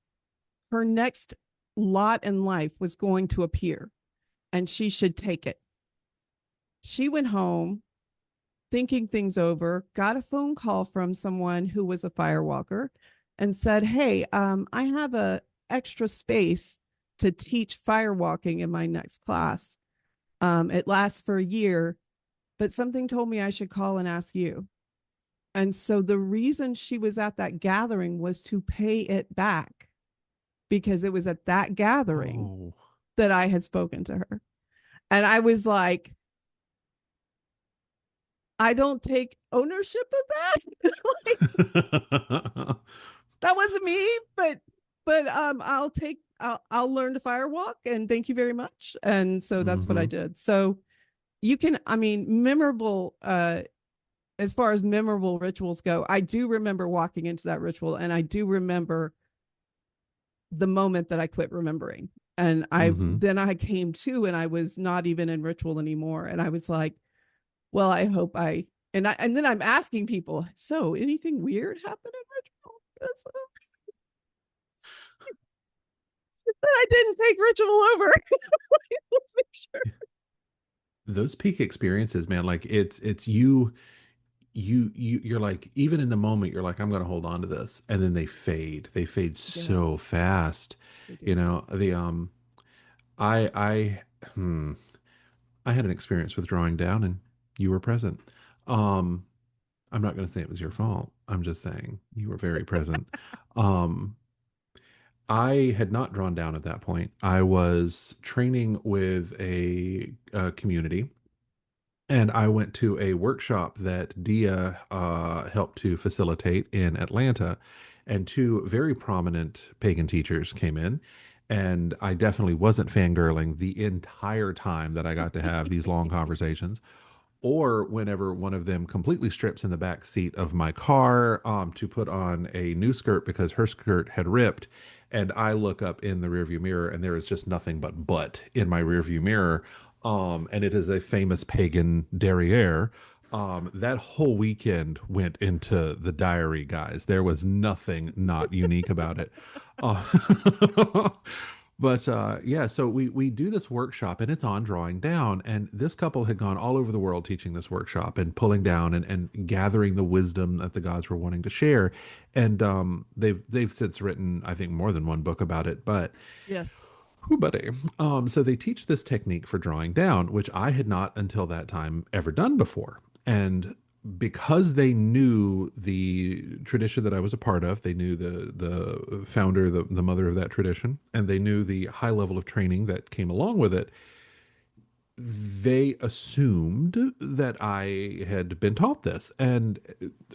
her next lot in life was going to appear, and she should take it. She went home thinking things over, got a phone call from someone who was a firewalker and said, "Hey, I have a extra space to teach firewalking in my next class. It lasts for a year, but something told me I should call and ask you." And so the reason she was at that gathering was to pay it back, because it was at that gathering
Oh.
that I had spoken to her. And I was like, I don't take ownership of that. Like, that wasn't me, but I'll learn to firewalk, and thank you very much. And so that's what I
Hmm.
did. So you can, I mean, memorable as far as memorable rituals go, I do remember walking into that ritual, and I do remember the moment that I quit remembering. And
Hmm.
I came to, and I was not even in ritual anymore. And I was like, well, I hope and then I'm asking people, so anything weird happened in ritual? I didn't take ritual over. Let's make sure.
Those peak experiences, man, like it's you're like, even in the moment you're like, I'm going to hold on to this, and then they fade
Yeah,
so fast.
they
You
do.
know, the I hmm, I had an experience with drawing down, and you were present. um I'm not going to say it was your fault. I'm just saying you were very present. um I had not drawn down at that point. I was training with a community, and I went to a workshop that Dia helped to facilitate in Atlanta, and two very prominent pagan teachers came in. And I definitely wasn't fangirling the entire time that I got to have these long conversations, or whenever one of them completely strips in the back seat of my car to put on a new skirt because her skirt had ripped, and I look up in the rearview mirror and there is just nothing but butt in my rearview mirror, and it is a famous pagan derriere. That whole weekend went into the diary, guys. There was nothing not unique about it. uh, But yeah, so we do this workshop, and it's on drawing down. And this couple had gone all over the world teaching this workshop and pulling down and gathering the wisdom that the gods were wanting to share. And they've since written, I think, more than one book about it. But
Yes.
who buddy. So they teach this technique for drawing down, which I had not until that time ever done before. And because they knew the tradition that I was a part of, they knew the founder, the mother of that tradition, and they knew the high level of training that came along with it, they assumed that I had been taught this. And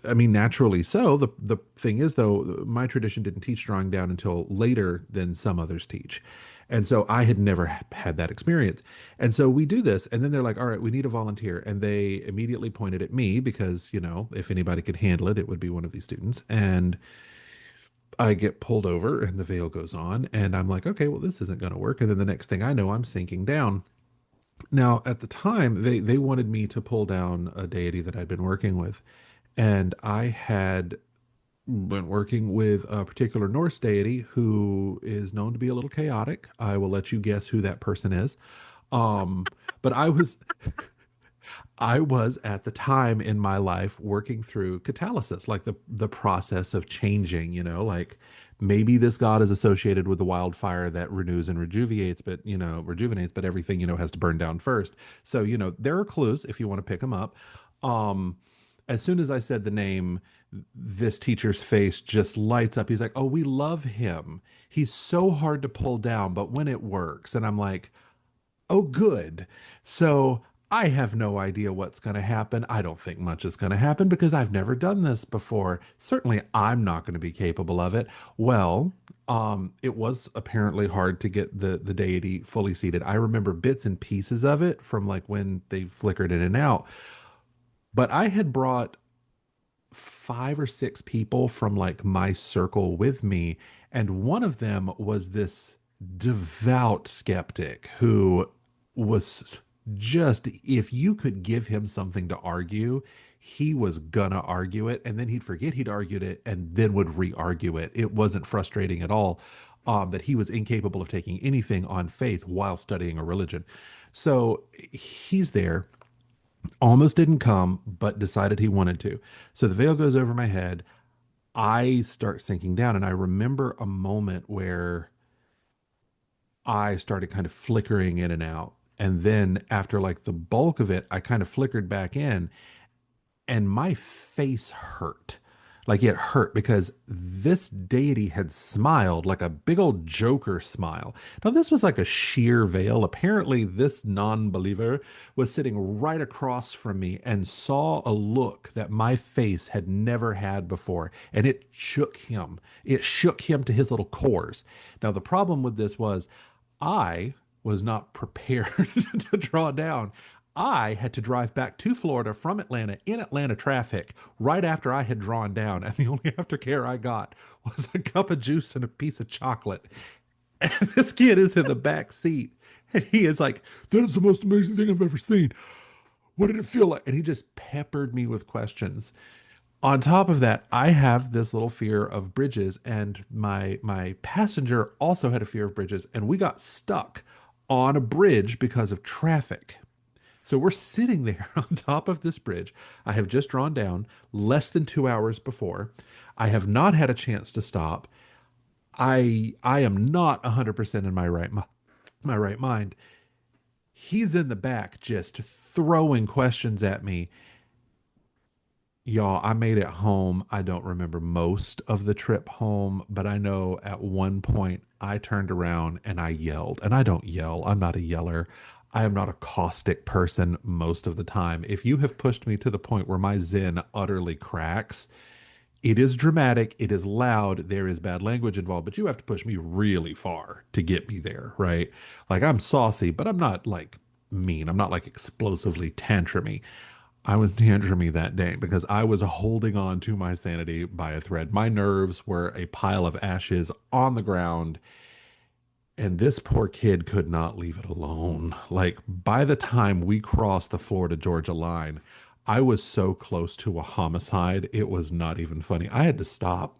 I mean, naturally so. The thing is, though, my tradition didn't teach drawing down until later than some others teach. And so I had never had that experience. And so we do this, and then they're like, all right, we need a volunteer. And they immediately pointed at me because, you know, if anybody could handle it, it would be one of these students. And I get pulled over, and the veil goes on. And I'm like, okay, well, this isn't going to work. And then the next thing I know, I'm sinking down. Now, at the time, they wanted me to pull down a deity that I'd been working with, and I had been working with a particular Norse deity who is known to be a little chaotic. I will let you guess who that person is. But I was at the time in my life working through catalysis, like the process of changing, you know, like maybe this god is associated with the wildfire that renews and rejuvenates, but everything, has to burn down first. So, there are clues if you want to pick them up. Um, as soon as I said the name, this teacher's face just lights up. He's like, "Oh, we love him. He's so hard to pull down, but when it works." And I'm like, "Oh, good." So I have no idea what's going to happen. I don't think much is going to happen because I've never done this before. Certainly, I'm not going to be capable of it. Well, it was apparently hard to get the deity fully seated. I remember bits and pieces of it from like when they flickered in and out. But I had brought 5 or 6 people from like my circle with me, and one of them was this devout skeptic who was just, if you could give him something to argue, he was gonna argue it, and then he'd forget he'd argued it and then would re-argue it. It wasn't frustrating at all, that he was incapable of taking anything on faith while studying a religion. So he's there, almost didn't come, but decided he wanted to. So the veil goes over my head. I start sinking down, and I remember a moment where I started kind of flickering in and out. And then after like the bulk of it, I kind of flickered back in, and my face hurt. Like it hurt because this deity had smiled like a big old Joker smile. Now, this was like a sheer veil. Apparently, this non believer was sitting right across from me and saw a look that my face had never had before. And it shook him. It shook him to his little cores. Now, the problem with this was I was not prepared to draw down. I had to drive back to Florida from Atlanta in Atlanta traffic right after I had drawn down. And the only aftercare I got was a cup of juice and a piece of chocolate. And this kid is in the back seat. And he is like, "That is the most amazing thing I've ever seen. What did it feel like?" And he just peppered me with questions. On top of that, I have this little fear of bridges, and my passenger also had a fear of bridges, and we got stuck on a bridge because of traffic. So we're sitting there on top of this bridge. I have just drawn down less than 2 hours before. I have not had a chance to stop. I am not 100% in my right mind. He's in the back just throwing questions at me. Y'all, I made it home. I don't remember most of the trip home, but I know at one point I turned around and I yelled. And I don't yell, I'm not a yeller. I am not a caustic person most of the time. If you have pushed me to the point where my Zen utterly cracks, it is dramatic, it is loud, there is bad language involved, but you have to push me really far to get me there, right? Like I'm saucy, but I'm not like mean. I'm not like explosively tantrumy. I was tantrumy that day because I was holding on to my sanity by a thread. My nerves were a pile of ashes on the ground, and this poor kid could not leave it alone. Like, by the time we crossed the Florida Georgia line, I was so close to a homicide. It was not even funny. I had to stop.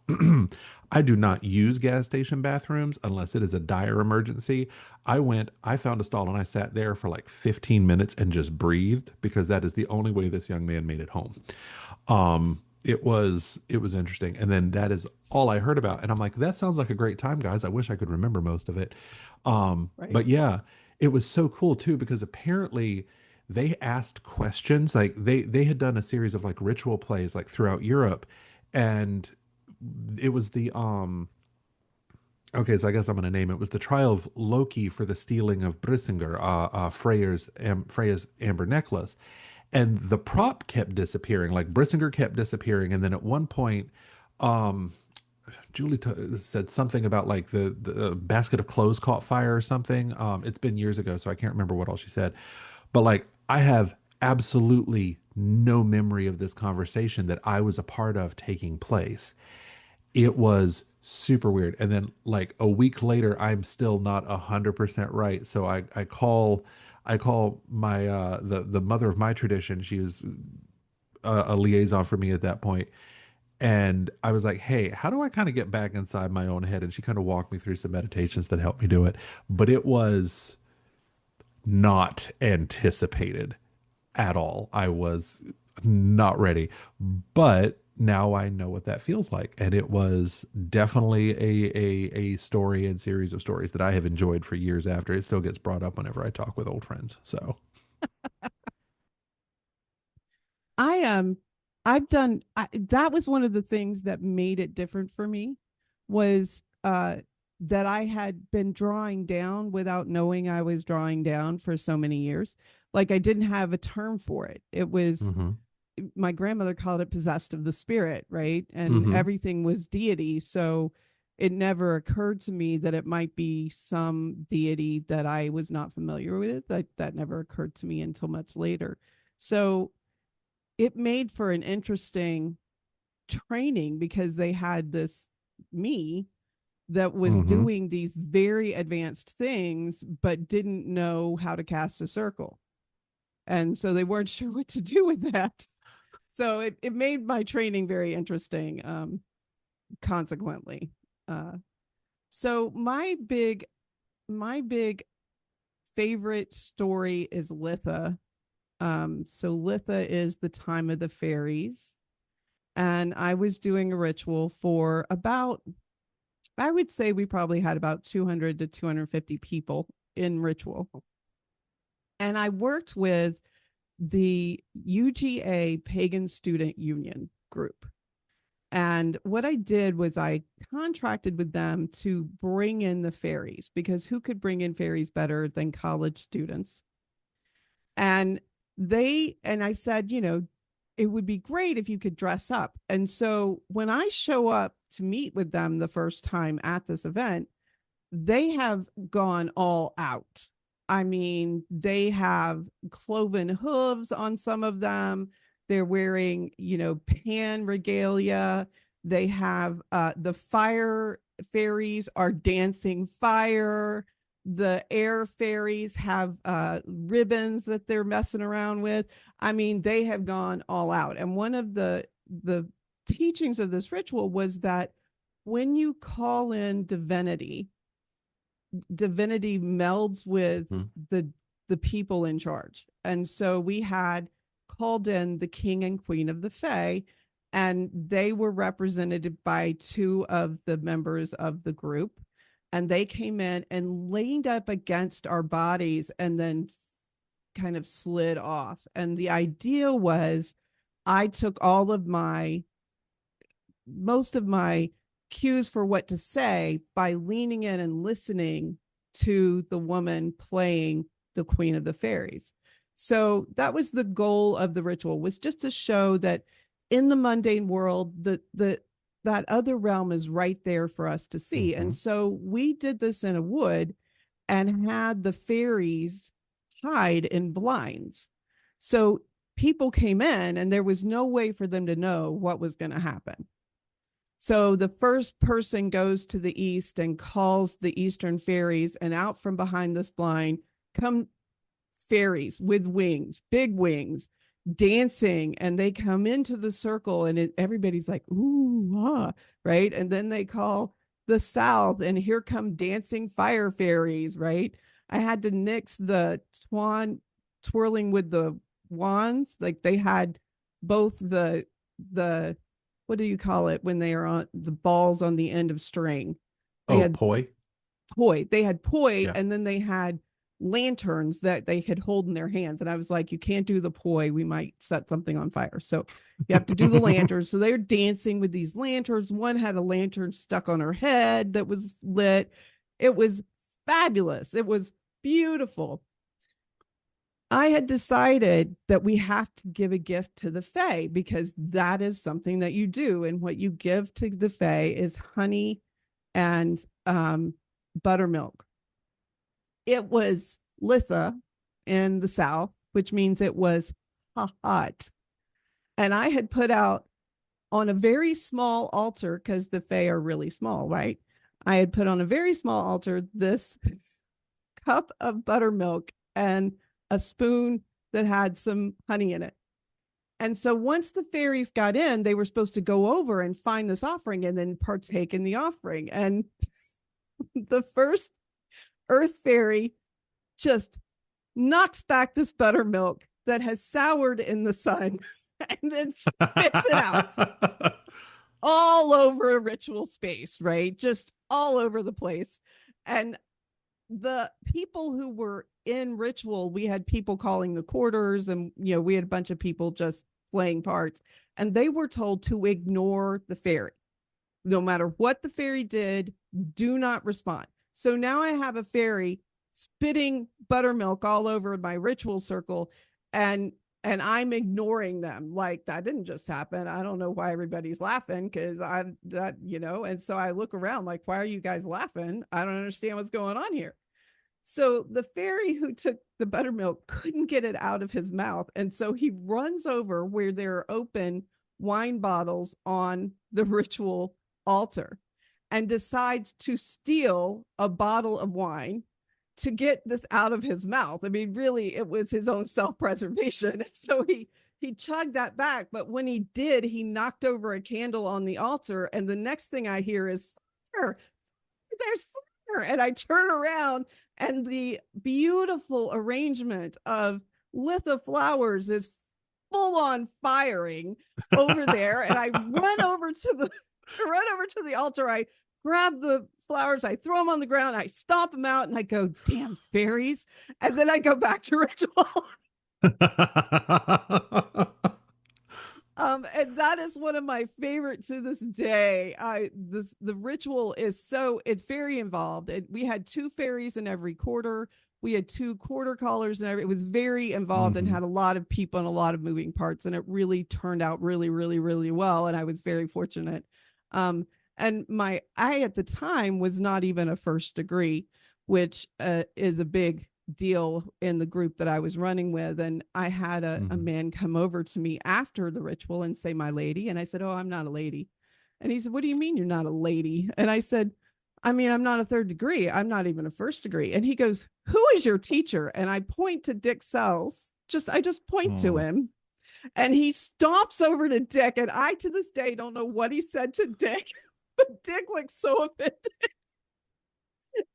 I do not use gas station bathrooms unless it is a dire emergency. I found a stall and I sat there for like 15 minutes and just breathed because that is the only way this young man made it home. It was interesting. And then that is all I heard about. And I'm like, that sounds like a great time, guys. I wish I could remember most of it.
Right.
But yeah, it was so cool too, because apparently they asked questions. Like they had done a series of like ritual plays like throughout Europe. And it was the okay, so I guess I'm going to name it. It was the trial of Loki for the stealing of Brissinger, Freya's amber necklace, and the prop kept disappearing. Like Brissinger kept disappearing, and then at one point, um, Julie said something about like the basket of clothes caught fire or something. It's been years ago, so I can't remember what all she said. But like, I have absolutely no memory of this conversation that I was a part of taking place. It was super weird. And then like a week later, I'm still not 100% right. So I call my the mother of my tradition. She was a liaison for me at that point. And I was like, hey, how do I kind of get back inside my own head? And she kind of walked me through some meditations that helped me do it. But it was not anticipated at all. I was not ready. But now I know what that feels like. And it was definitely a story and series of stories that I have enjoyed for years after. It still gets brought up whenever I talk with old friends. So,
I I've done that was one of the things that made it different for me was that I had been drawing down without knowing I was drawing down for so many years. Like I didn't have a term for it. It was
hmm
my grandmother called it possessed of the spirit, right? And
hmm
everything was deity. So it never occurred to me that it might be some deity that I was not familiar with. That never occurred to me until much later. So it made for an interesting training because they had this me that was doing these very advanced things, but didn't know how to cast a circle. And so they weren't sure what to do with that. So it made my training very interesting, consequently. So my big favorite story is Litha. So Litha is the time of the fairies. And I was doing a ritual for about, I would say we probably had about 200 to 250 people in ritual. And I worked with the UGA Pagan Student Union group. And what I did was I contracted with them to bring in the fairies, because who could bring in fairies better than college students? And I said, it would be great if you could dress up. And so when I show up to meet with them the first time at this event, they have gone all out. I mean, they have cloven hooves on some of them. They're wearing, pan regalia. They have the fire fairies are dancing fire. The air fairies have ribbons that they're messing around with. I mean, they have gone all out. And one of the teachings of this ritual was that when you call in divinity melds with the people in charge. And so we had called in the king and queen of the Fae, and they were represented by two of the members of the group. And they came in and leaned up against our bodies and then kind of slid off. And the idea was I took most of my cues for what to say by leaning in and listening to the woman playing the Queen of the Fairies. So that was the goal of the ritual, was just to show that in the mundane world, that other realm is right there for us to see. And so we did this in a wood and had the fairies hide in blinds. So people came in and there was no way for them to know what was going to happen. So the first person goes to the east and calls the eastern fairies, and out from behind this blind come fairies with wings, big wings, dancing, and they come into the circle, and everybody's like, ooh, ah, right? And then they call the south, and here come dancing fire fairies, right? I had to nix the swan twirling with the wands. Like they had both the what do you call it when they are on the balls on the end of string? They had
poi.
They had poi, yeah. And then they had lanterns that they could hold in their hands. And I was like, you can't do the poi. We might set something on fire. So you have to do the lanterns. So they're dancing with these lanterns. One had a lantern stuck on her head that was lit. It was fabulous. It was beautiful. I had decided that we have to give a gift to the Fae, because that is something that you do. And what you give to the Fae is honey and buttermilk. It was Litha in the South, which means it was hot. And I had put out on a very small altar, because the Fae are really small, right? I had put on a very small altar this cup of buttermilk and a spoon that had some honey in it. And so once the fairies got in, they were supposed to go over and find this offering and then partake in the offering. And the first earth fairy just knocks back this buttermilk that has soured in the sun and then spits it out all over a ritual space, right? Just all over the place. And the people who were in ritual, we had people calling the quarters, and we had a bunch of people just playing parts, and they were told to ignore the fairy. No matter what the fairy did, do not respond. So now I have a fairy spitting buttermilk all over my ritual circle, and I'm ignoring them. Like, that didn't just happen. I don't know why everybody's laughing, because and so I look around like, why are you guys laughing? I don't understand what's going on here. So the fairy who took the buttermilk couldn't get it out of his mouth. And so he runs over where there are open wine bottles on the ritual altar. and decides to steal a bottle of wine to get this out of his mouth. I mean, really, it was his own self-preservation. So he chugged that back. But when he did, he knocked over a candle on the altar. And the next thing I hear is fire. There's fire. And I turn around and the beautiful arrangement of litho flowers is full on firing over there. And I run over to the altar. I grab the flowers, I throw them on the ground, I stomp them out, and I go, damn fairies. And then I go back to ritual. And that is one of my favorites to this day. The ritual is it's very involved. We had 2 fairies in every quarter. We had 2 quarter callers, and it was very involved and had a lot of people and a lot of moving parts. And it really turned out really, really, really well. And I was very fortunate. And I at the time was not even a first degree, which is a big deal in the group that I was running with. And I had a man come over to me after the ritual and say, "My lady." And I said, "Oh, I'm not a lady." And he said, "What do you mean you're not a lady?" And I said, "I mean, I'm not a third degree. I'm not even a first degree." And he goes, "Who is your teacher?" And I point to Dick Sells. I just point to him. And he stomps over to Dick. And I, to this day, don't know what he said to Dick, but Dick looked so offended.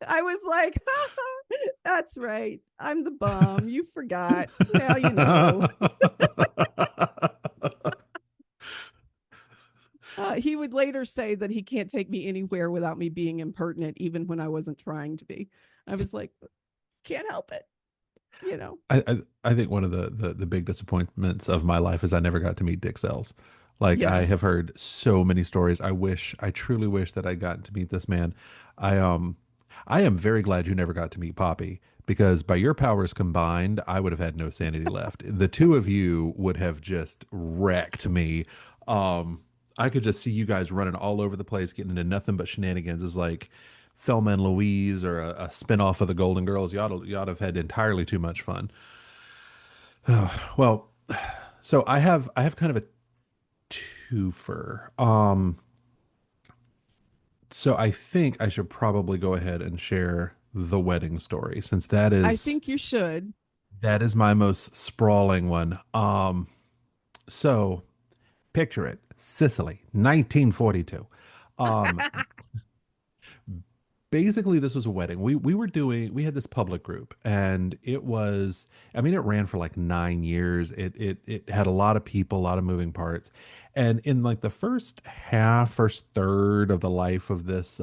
I was like, "That's right. I'm the bum. You forgot. Now you know." He would later say that he can't take me anywhere without me being impertinent, even when I wasn't trying to be. I was like, can't help it.
I think one of the big disappointments of my life is I never got to meet Dick Sells. Like, I have heard so many stories. I truly wish that I'd gotten to meet this man. I am very glad you never got to meet Poppy, because by your powers combined, I would have had no sanity left. The two of you would have just wrecked me. I could just see you guys running all over the place, getting into nothing but shenanigans. It's like Thelma and Louise or a spinoff of the Golden Girls. You ought to have had entirely too much fun. Well, so I have kind of a twofer. So I think I should probably go ahead and share the wedding story, since
I think you should.
that is my most sprawling one. So picture it, Sicily, 1942. Um, Basically this was a wedding. We had this public group, and it was, I mean, it ran for like 9 years. It had a lot of people, a lot of moving parts. And in like the first third of the life of this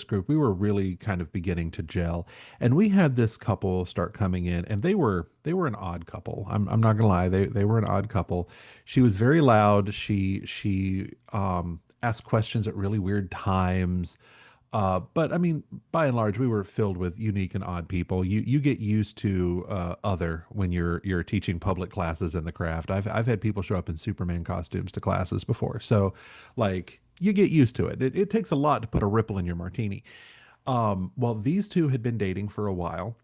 group, we were really kind of beginning to gel. And we had this couple start coming in, and they were an odd couple. I'm not gonna lie, they were an odd couple. She was very loud. She asked questions at really weird times. But I mean, by and large, we were filled with unique and odd people. You get used to other when you're teaching public classes in the craft. I've had people show up in Superman costumes to classes before, so like you get used to it. It takes a lot to put a ripple in your martini. Well, these two had been dating for a while,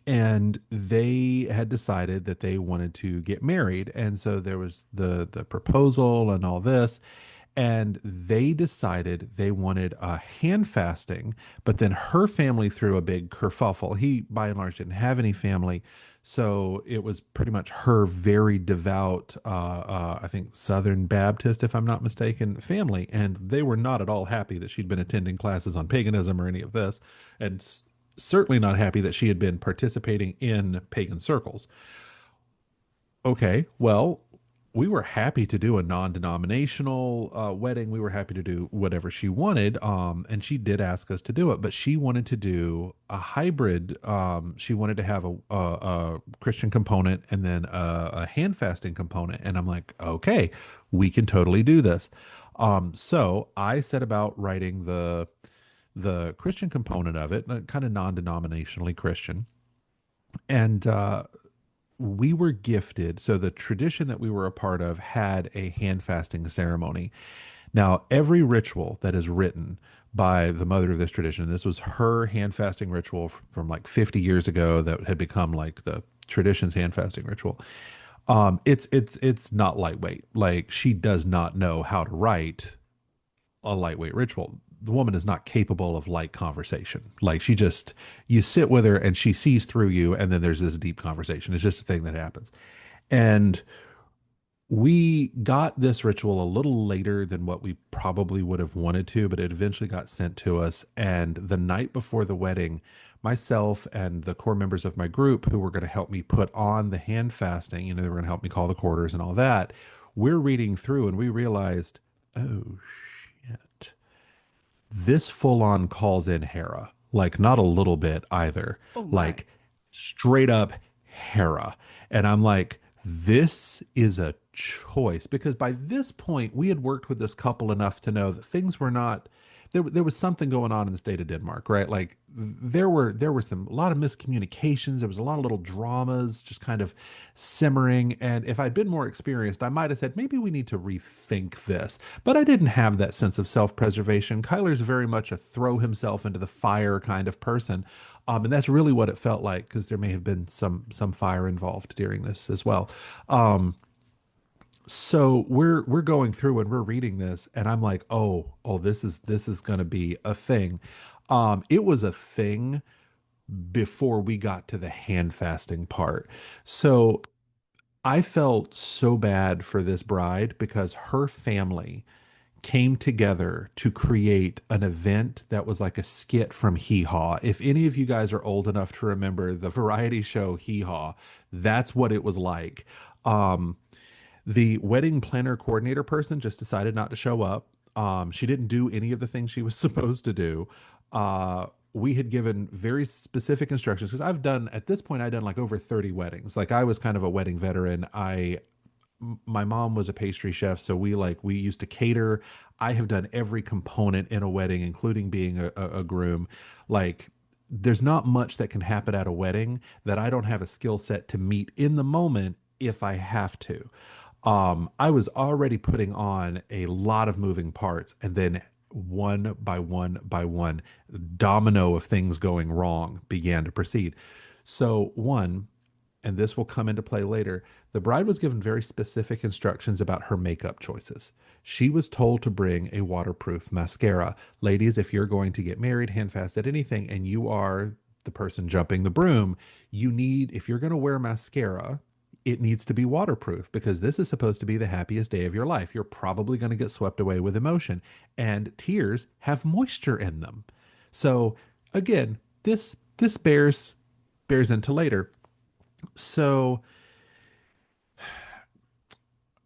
and they had decided that they wanted to get married, and so there was the proposal and all this, and they decided they wanted a hand fasting. But then her family threw a big kerfuffle. He by and large didn't have any family, so it was pretty much her very devout, I think Southern Baptist, if I'm not mistaken, family, and they were not at all happy that she'd been attending classes on paganism or any of this, and certainly not happy that she had been participating in pagan circles. Okay, well, we were happy to do a non-denominational wedding. We were happy to do whatever she wanted, and she did ask us to do it. But she wanted to do a hybrid. She wanted to have a Christian component and then a hand fasting component. And I'm like, okay, we can totally do this. So I set about writing the Christian component of it, kind of non-denominationally Christian, and we were gifted. So the tradition that we were a part of had a hand fasting ceremony. Now, every ritual that is written by the mother of this tradition, this was her hand fasting ritual from like 50 years ago that had become like the tradition's hand fasting ritual. It's not lightweight. Like, she does not know how to write a lightweight ritual. the woman is not capable of light conversation. Like she just, you sit with her and she sees through you, and then there's this deep conversation. It's just a thing that happens. And we got this ritual a little later than what we probably would have wanted to, but it eventually got sent to us. And the night before the wedding, myself and the core members of my group who were going to help me put on the hand fasting, they were going to help me call the quarters and all that. We're reading through and we realized, oh shit, this full on calls in Hera. Like, not a little bit either.
Oh my.
Like, straight up Hera. And I'm like, this is a choice because by this point we had worked with this couple enough to know that things were not there was something going on in the state of Denmark, right? Like there were some a lot of miscommunications, there was a lot of little dramas just kind of simmering, and if I'd been more experienced, I might have said maybe we need to rethink this. But I didn't have that sense of self-preservation. Kyler's very much a throw himself into the fire kind of person. And that's really what it felt like because there may have been some fire involved during this as well. Um, so we're going through and we're reading this, and I'm like, oh, this is gonna be a thing. It was a thing before we got to the hand fasting part. So I felt so bad for this bride because her family came together to create an event that was like a skit from HeeHaw. If any of you guys are old enough to remember the variety show HeeHaw, that's what it was like. Um, the wedding planner coordinator person just decided not to show up. She didn't do any of the things she was supposed to do. We had given very specific instructions because at this point, I'd done like over 30 weddings. Like I was kind of a wedding veteran. My mom was a pastry chef, so we used to cater. I have done every component in a wedding, including being a groom. Like there's not much that can happen at a wedding that I don't have a skill set to meet in the moment if I have to. I was already putting on a lot of moving parts, and then one by one by one, domino of things going wrong began to proceed. So, one, and this will come into play later, the bride was given very specific instructions about her makeup choices. She was told to bring a waterproof mascara. Ladies, if you're going to get married, handfast at anything, and you are the person jumping the broom, if you're going to wear mascara, it needs to be waterproof because this is supposed to be the happiest day of your life. You're probably going to get swept away with emotion, and tears have moisture in them. So again, this bears into later. So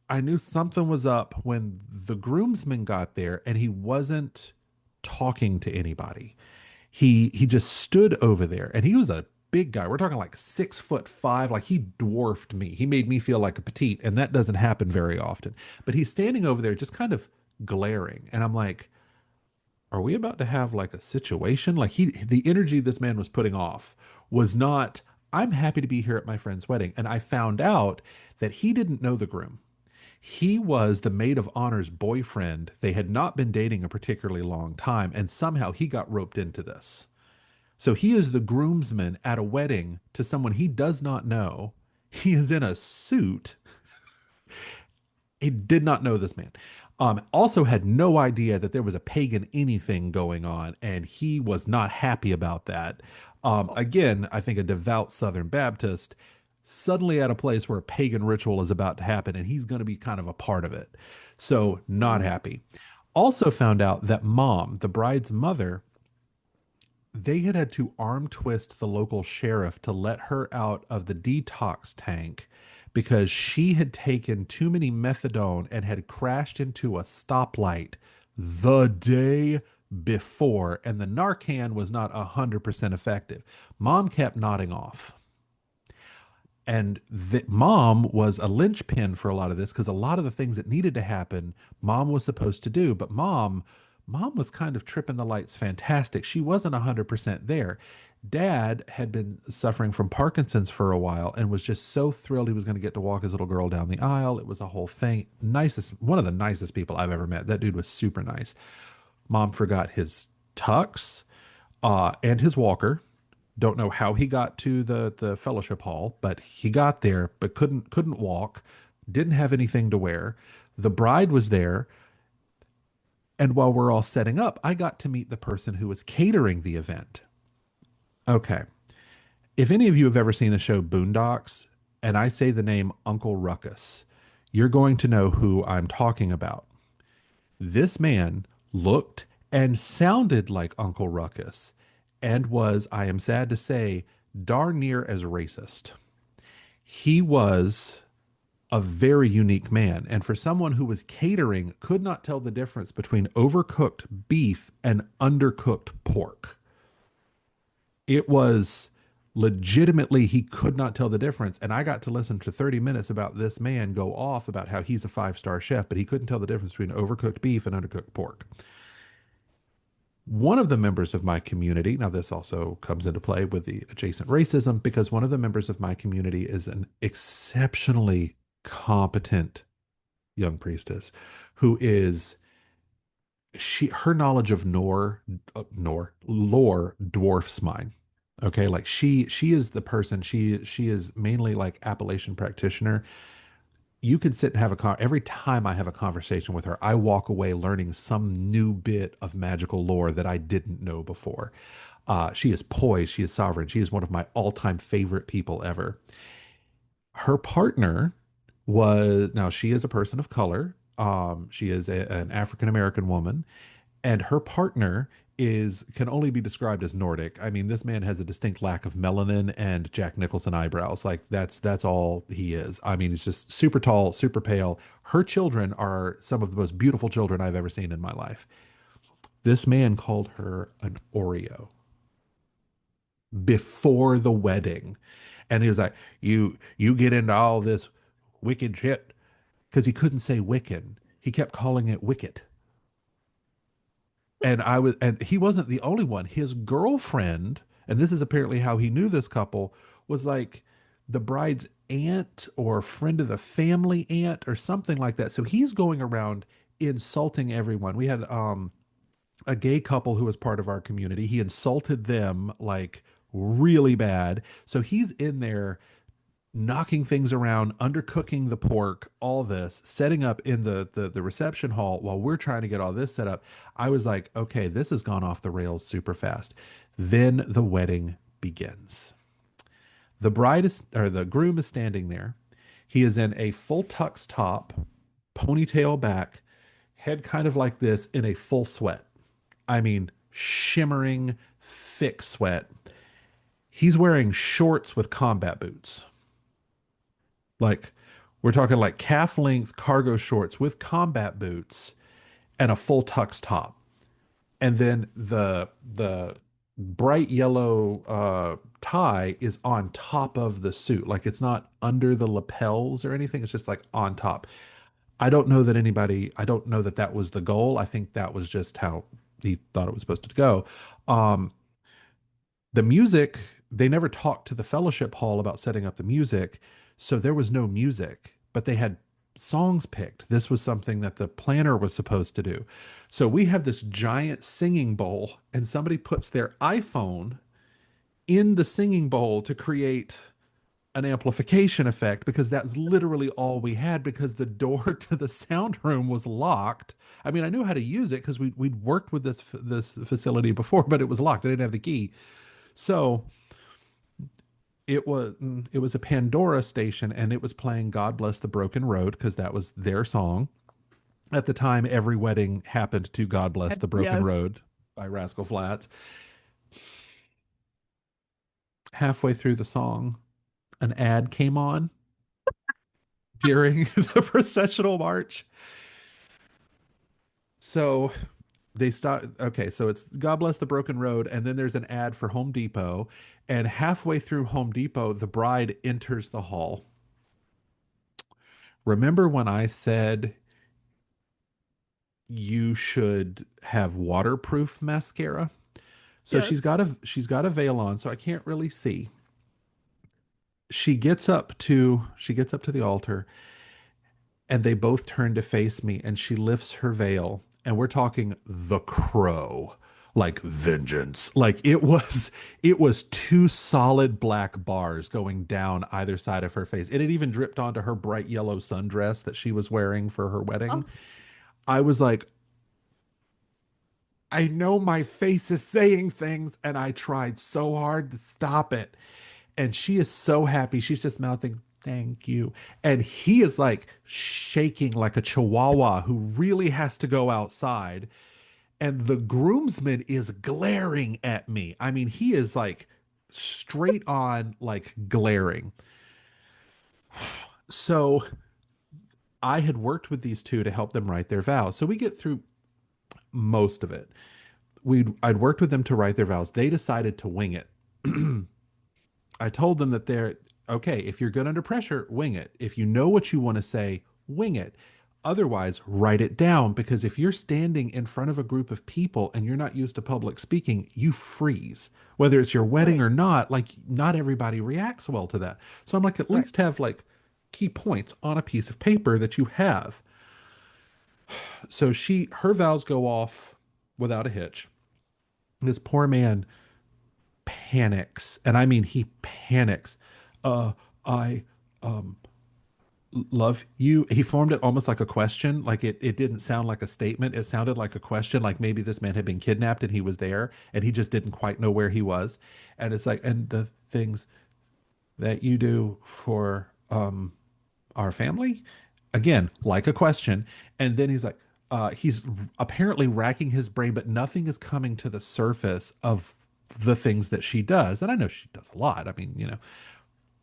I knew something was up when the groomsman got there and he wasn't talking to anybody. He just stood over there and he was a big guy. We're talking like 6'5". Like he dwarfed me. He made me feel like a petite, and that doesn't happen very often. But he's standing over there just kind of glaring. And I'm like, are we about to have like a situation? Like the energy this man was putting off was not, I'm happy to be here at my friend's wedding. And I found out that he didn't know the groom. He was the maid of honor's boyfriend. They had not been dating a particularly long time, and somehow he got roped into this. So he is the groomsman at a wedding to someone he does not know. He is in a suit. He did not know this man. Also had no idea that there was a pagan anything going on, and he was not happy about that. Again, I think a devout Southern Baptist suddenly at a place where a pagan ritual is about to happen, and he's going to be kind of a part of it. So not happy. Also found out that mom, the bride's mother, they had to arm twist the local sheriff to let her out of the detox tank because she had taken too many methadone and had crashed into a stoplight the day before, and the Narcan was not 100% effective. Mom kept nodding off. And mom was a linchpin for a lot of this because a lot of the things that needed to happen, mom was supposed to do. But mom was kind of tripping the lights fantastic. She wasn't 100% there. Dad had been suffering from Parkinson's for a while and was just so thrilled he was going to get to walk his little girl down the aisle. It was a whole thing. One of the nicest people I've ever met. That dude was super nice. Mom forgot his tux and his walker. Don't know how he got to the fellowship hall, but he got there, but couldn't walk, didn't have anything to wear. The bride was there. And while we're all setting up, I got to meet the person who was catering the event. Okay. If any of you have ever seen the show Boondocks and I say the name Uncle Ruckus, you're going to know who I'm talking about. This man looked and sounded like Uncle Ruckus and was, I am sad to say, darn near as racist. He was a very unique man. And for someone who was catering, could not tell the difference between overcooked beef and undercooked pork. It was legitimately, he could not tell the difference. And I got to listen to 30 minutes about this man go off about how he's a 5-star chef, but he couldn't tell the difference between overcooked beef and undercooked pork. One of the members of my community, now this also comes into play with the adjacent racism, because one of the members of my community is an exceptionally competent young priestess who is her knowledge of lore dwarfs mine. Okay, like she is the person, she is mainly like Appalachian practitioner. You could sit and have every time I have a conversation with her, I walk away learning some new bit of magical lore that I didn't know before. She is poised, she is sovereign, she is one of my all-time favorite people ever. Her partner was, now she is a person of color. She is an African American woman, and her partner is can only be described as Nordic. I mean, this man has a distinct lack of melanin and Jack Nicholson eyebrows. Like that's all he is. I mean, he's just super tall, super pale. Her children are some of the most beautiful children I've ever seen in my life. This man called her an Oreo before the wedding. And he was like, you get into all this wicked shit because he couldn't say Wiccan. He kept calling it Wicked. And he wasn't the only one. His girlfriend, and this is apparently how he knew this couple, was like the bride's aunt or friend of the family aunt or something like that. So he's going around insulting everyone. We had a gay couple who was part of our community. He insulted them like really bad. So he's in there knocking things around, undercooking the pork, all this, setting up in the reception hall while we're trying to get all this set up. I was like, okay, this has gone off the rails super fast. Then the wedding begins. The bride is, or the groom is standing there. He is in a full tux top, ponytail back, head kind of like this in a full sweat. I mean, shimmering, thick sweat. He's wearing shorts with combat boots. Like we're talking like calf length cargo shorts with combat boots and a full tux top. And then the bright yellow tie is on top of the suit. Like it's not under the lapels or anything. It's just like on top. I don't know that that was the goal. I think that was just how he thought it was supposed to go. Um, the music, they never talked to the fellowship hall about setting up the music, so there was no music, but they had songs picked. This was something that the planner was supposed to do. So we have this giant singing bowl, and somebody puts their iPhone in the singing bowl to create an amplification effect because that's literally all we had because the door to the sound room was locked. I mean, I knew how to use it because we'd worked with this facility before, but it was locked. I didn't have the key. So it was a Pandora station and it was playing God Bless the Broken Road because that was their song. At the time, every wedding happened to God Bless the Broken
Yes.
Road by Rascal Flatts. Halfway through the song, an ad came on during the processional march. So they start, okay, so it's God Bless the Broken Road, and then there's an ad for Home Depot. And halfway through Home Depot, the bride enters the hall. Remember when I said you should have waterproof mascara? So
Yes.
she's got a veil on, so I can't really see. She gets up to the altar and they both turn to face me and she lifts her veil and we're talking the crow, like vengeance. Like it was two solid black bars going down either side of her face. It had even dripped onto her bright yellow sundress that she was wearing for her wedding.
Oh,
I was like, I know my face is saying things, and I tried so hard to stop it. And she is so happy. She's just mouthing, thank you. And he is like shaking like a chihuahua who really has to go outside. And the groomsman is glaring at me. I mean, he is like straight on, like glaring. So I had worked with these two to help them write their vows. So we get through most of it. I'd worked with them to write their vows. They decided to wing it. I told them that they're okay. If you're good under pressure, wing it. If you know what you want to say, wing it. Otherwise, write it down, because if you're standing in front of a group of people and you're not used to public speaking, you freeze. Whether it's your wedding
Right.
or not, like not everybody reacts well to that. So I'm like, at
Right.
least have like key points on a piece of paper that you have. So her vows go off without a hitch. This poor man panics, and I mean he panics. I um love you. He formed it almost like a question. Like it didn't sound like a statement. It sounded like a question, like maybe this man had been kidnapped and he was there and he just didn't quite know where he was. And it's like, and the things that you do for our family, again, like a question. And then he's like, he's apparently racking his brain, but nothing is coming to the surface of the things that she does. And I know she does a lot. I mean,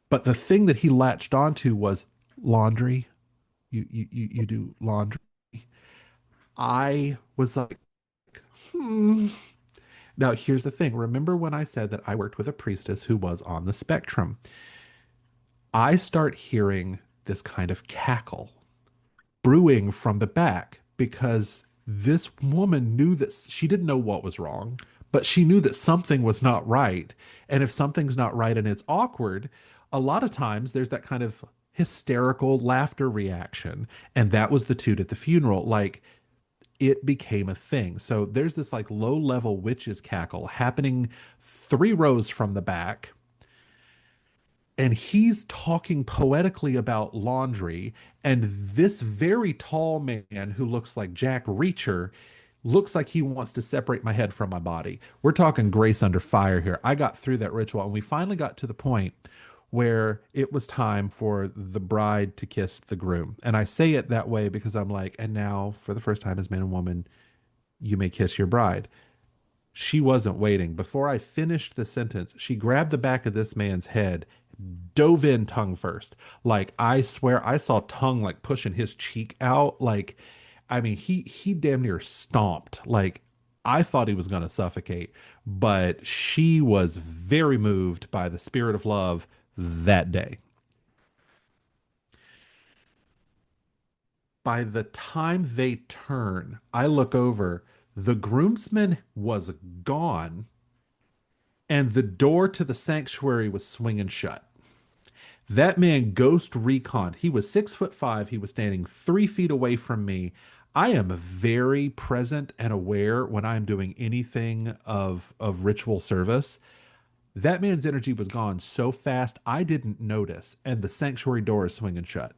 but the thing that he latched onto was laundry. You do laundry. I was like, hmm. Now here's the thing. Remember when I said that I worked with a priestess who was on the spectrum? I start hearing this kind of cackle brewing from the back, because this woman knew that she didn't know what was wrong, but she knew that something was not right. And if something's not right and it's awkward, a lot of times there's that kind of hysterical laughter reaction. And that was the toot at the funeral. Like, it became a thing. So there's this like low level witches cackle happening 3 rows from the back, and he's talking poetically about laundry. And this very tall man who looks like Jack Reacher looks like he wants to separate my head from my body. We're talking grace under fire here. I got through that ritual, and we finally got to the point where it was time for the bride to kiss the groom. And I say it that way because I'm like, and now for the first time as man and woman, you may kiss your bride. She wasn't waiting. Before I finished the sentence, she grabbed the back of this man's head, dove in tongue first. Like, I swear I saw tongue like pushing his cheek out. Like, I mean, he damn near stomped. Like, I thought he was going to suffocate, but she was very moved by the spirit of love that day. By the time they turn, I look over, the groomsman was gone, and the door to the sanctuary was swinging shut. That man ghost recon. He was 6'5". He was standing 3 feet away from me. I am very present and aware when I'm doing anything of ritual service. That man's energy was gone so fast I didn't notice, and the sanctuary door is swinging shut.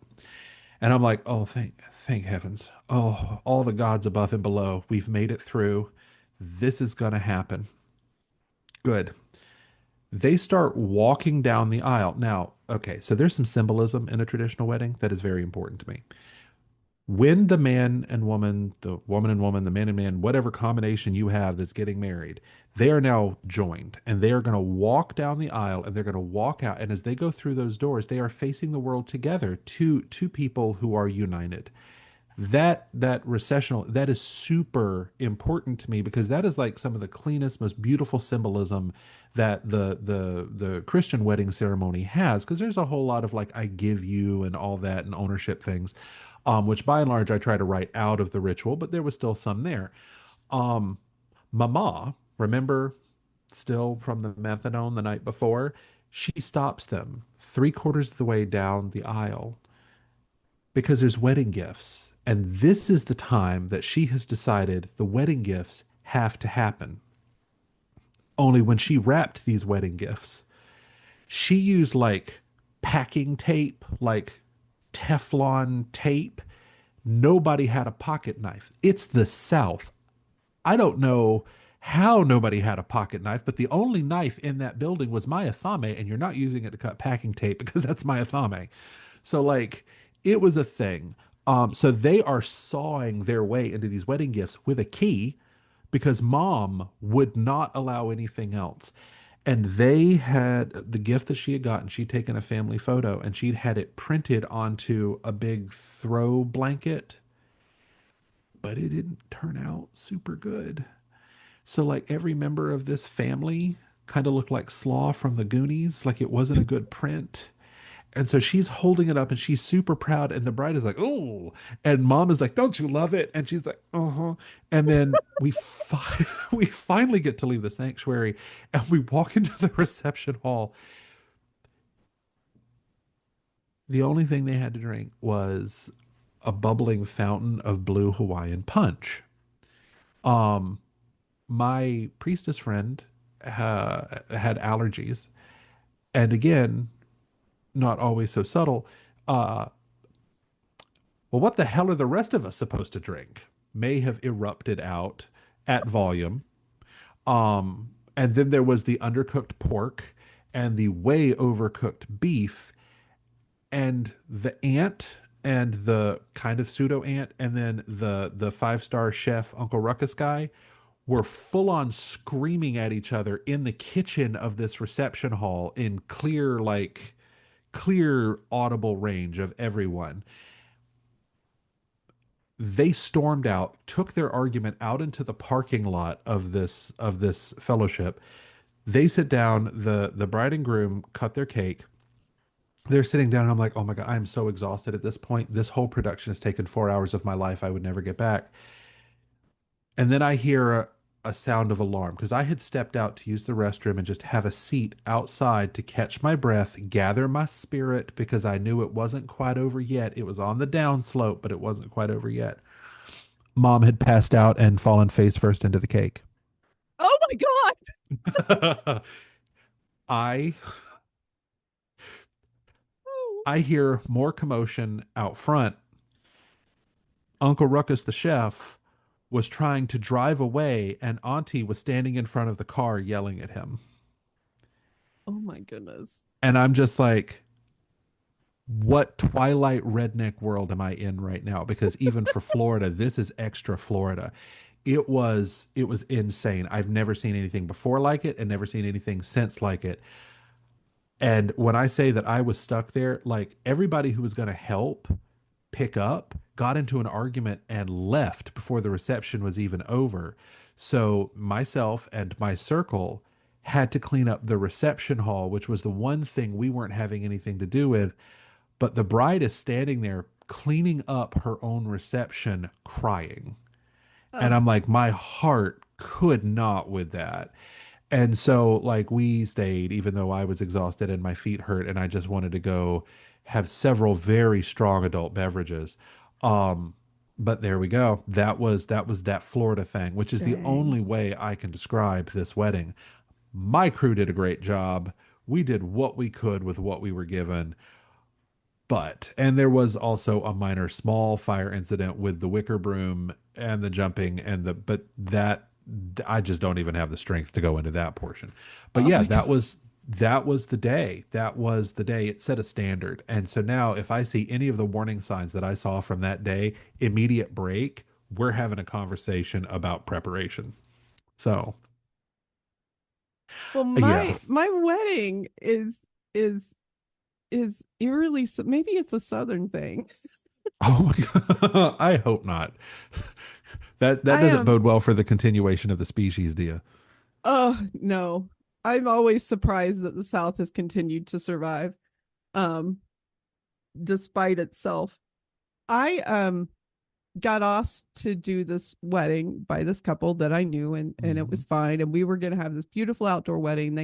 And I'm like, oh, thank heavens. Oh, all the gods above and below. We've made it through. This is gonna happen. Good. They start walking down the aisle. Now, okay, so there's some symbolism in a traditional wedding that is very important to me. When the man and woman, the woman and woman, the man and man, whatever combination you have that's getting married, they are now joined, and they are going to walk down the aisle, and they're going to walk out. And as they go through those doors, they are facing the world together, two people who are united. That recessional, that is super important to me, because that is like some of the cleanest, most beautiful symbolism that the Christian wedding ceremony has, because there's a whole lot of like I give you and all that and ownership things, which by and large I try to write out of the ritual, but there was still some there. um Mama, remember, still from the methadone the night before, she stops them 3/4 of the way down the aisle, because there's wedding gifts. And this is the time that she has decided the wedding gifts have to happen. Only when she wrapped these wedding gifts, she used like packing tape, like Teflon tape. Nobody had a pocket knife. It's the South. I don't know how nobody had a pocket knife, but the only knife in that building was my Athame, and you're not using it to cut packing tape because that's my Athame. So like it was a thing. So they are sawing their way into these wedding gifts with a key because mom would not allow anything else. And they had the gift that she had gotten, she'd taken a family photo and she'd had it printed onto a big throw blanket, but it didn't turn out super good. So like every member of this family kind of looked like Slaw from the Goonies, like it wasn't a good print. And so she's holding it up and she's super proud. And the bride is like, oh, and mom is like, don't you love it? And she's like, uh-huh. And then we finally get to leave the sanctuary and we walk into the reception hall. The only thing they had to drink was a bubbling fountain of blue Hawaiian punch. Um, my priestess friend had allergies. And again, not always so subtle. Uh, well, what the hell are the rest of us supposed to drink? May have erupted out at volume. And then there was the undercooked pork and the way overcooked beef and the ant and the kind of pseudo ant and then the five-star chef Uncle Ruckus guy were full on screaming at each other in the kitchen of this reception hall in clear audible range of everyone. They stormed out, took their argument out into the parking lot of this fellowship. They sit down, the bride and groom cut their cake. They're sitting down and I'm like, "Oh my God, I'm so exhausted at this point. This whole production has taken 4 hours of my life I would never get back." And then I hear a sound of alarm because I had stepped out to use the restroom and just have a seat outside to catch my breath, gather my spirit because I knew it wasn't quite over yet. It was on the downslope, but it wasn't quite over yet. Mom had passed out and fallen face first into the cake.
Oh my God.
I
Oh,
I hear more commotion out front. Uncle Ruckus the chef was trying to drive away and Auntie was standing in front of the car yelling at him.
oh my goodness.
And I'm just like, what Twilight redneck world am I in right now? Because even for Florida, this is extra Florida. It was insane. I've never seen anything before like it and never seen anything since like it. And when I say that I was stuck there, like everybody who was going to help pick up got into an argument and left before the reception was even over. So myself and my circle had to clean up the reception hall, which was the one thing we weren't having anything to do with. But the bride is standing there cleaning up her own reception, crying. And
Oh,
I'm like, my heart could not with that. And so, like, we stayed, even though I was exhausted and my feet hurt, and I just wanted to go have several very strong adult beverages. Um, but there we go. That was that Florida thing, which is the
dang.
only way I can describe this wedding. My crew did a great job. We did what we could with what we were given. And there was also a minor small fire incident with the wicker broom and the jumping and but that I just don't even have the strength to go into that portion. But
Oh
yeah,
my God.
that was the day. That was the day it set a standard. And so now if I see any of the warning signs that I saw from that day, immediate break, we're having a conversation about preparation. So,
Well,
yeah.
my wedding is eerily maybe it's a southern thing.
Oh my God. I hope not. That
I
doesn't
am
bode well for the continuation of the species, Dia.
oh no. I'm always surprised that the South has continued to survive um despite itself. I got asked to do this wedding by this couple that I knew and it
Mm-hmm.
was fine and we were going to have this beautiful outdoor wedding.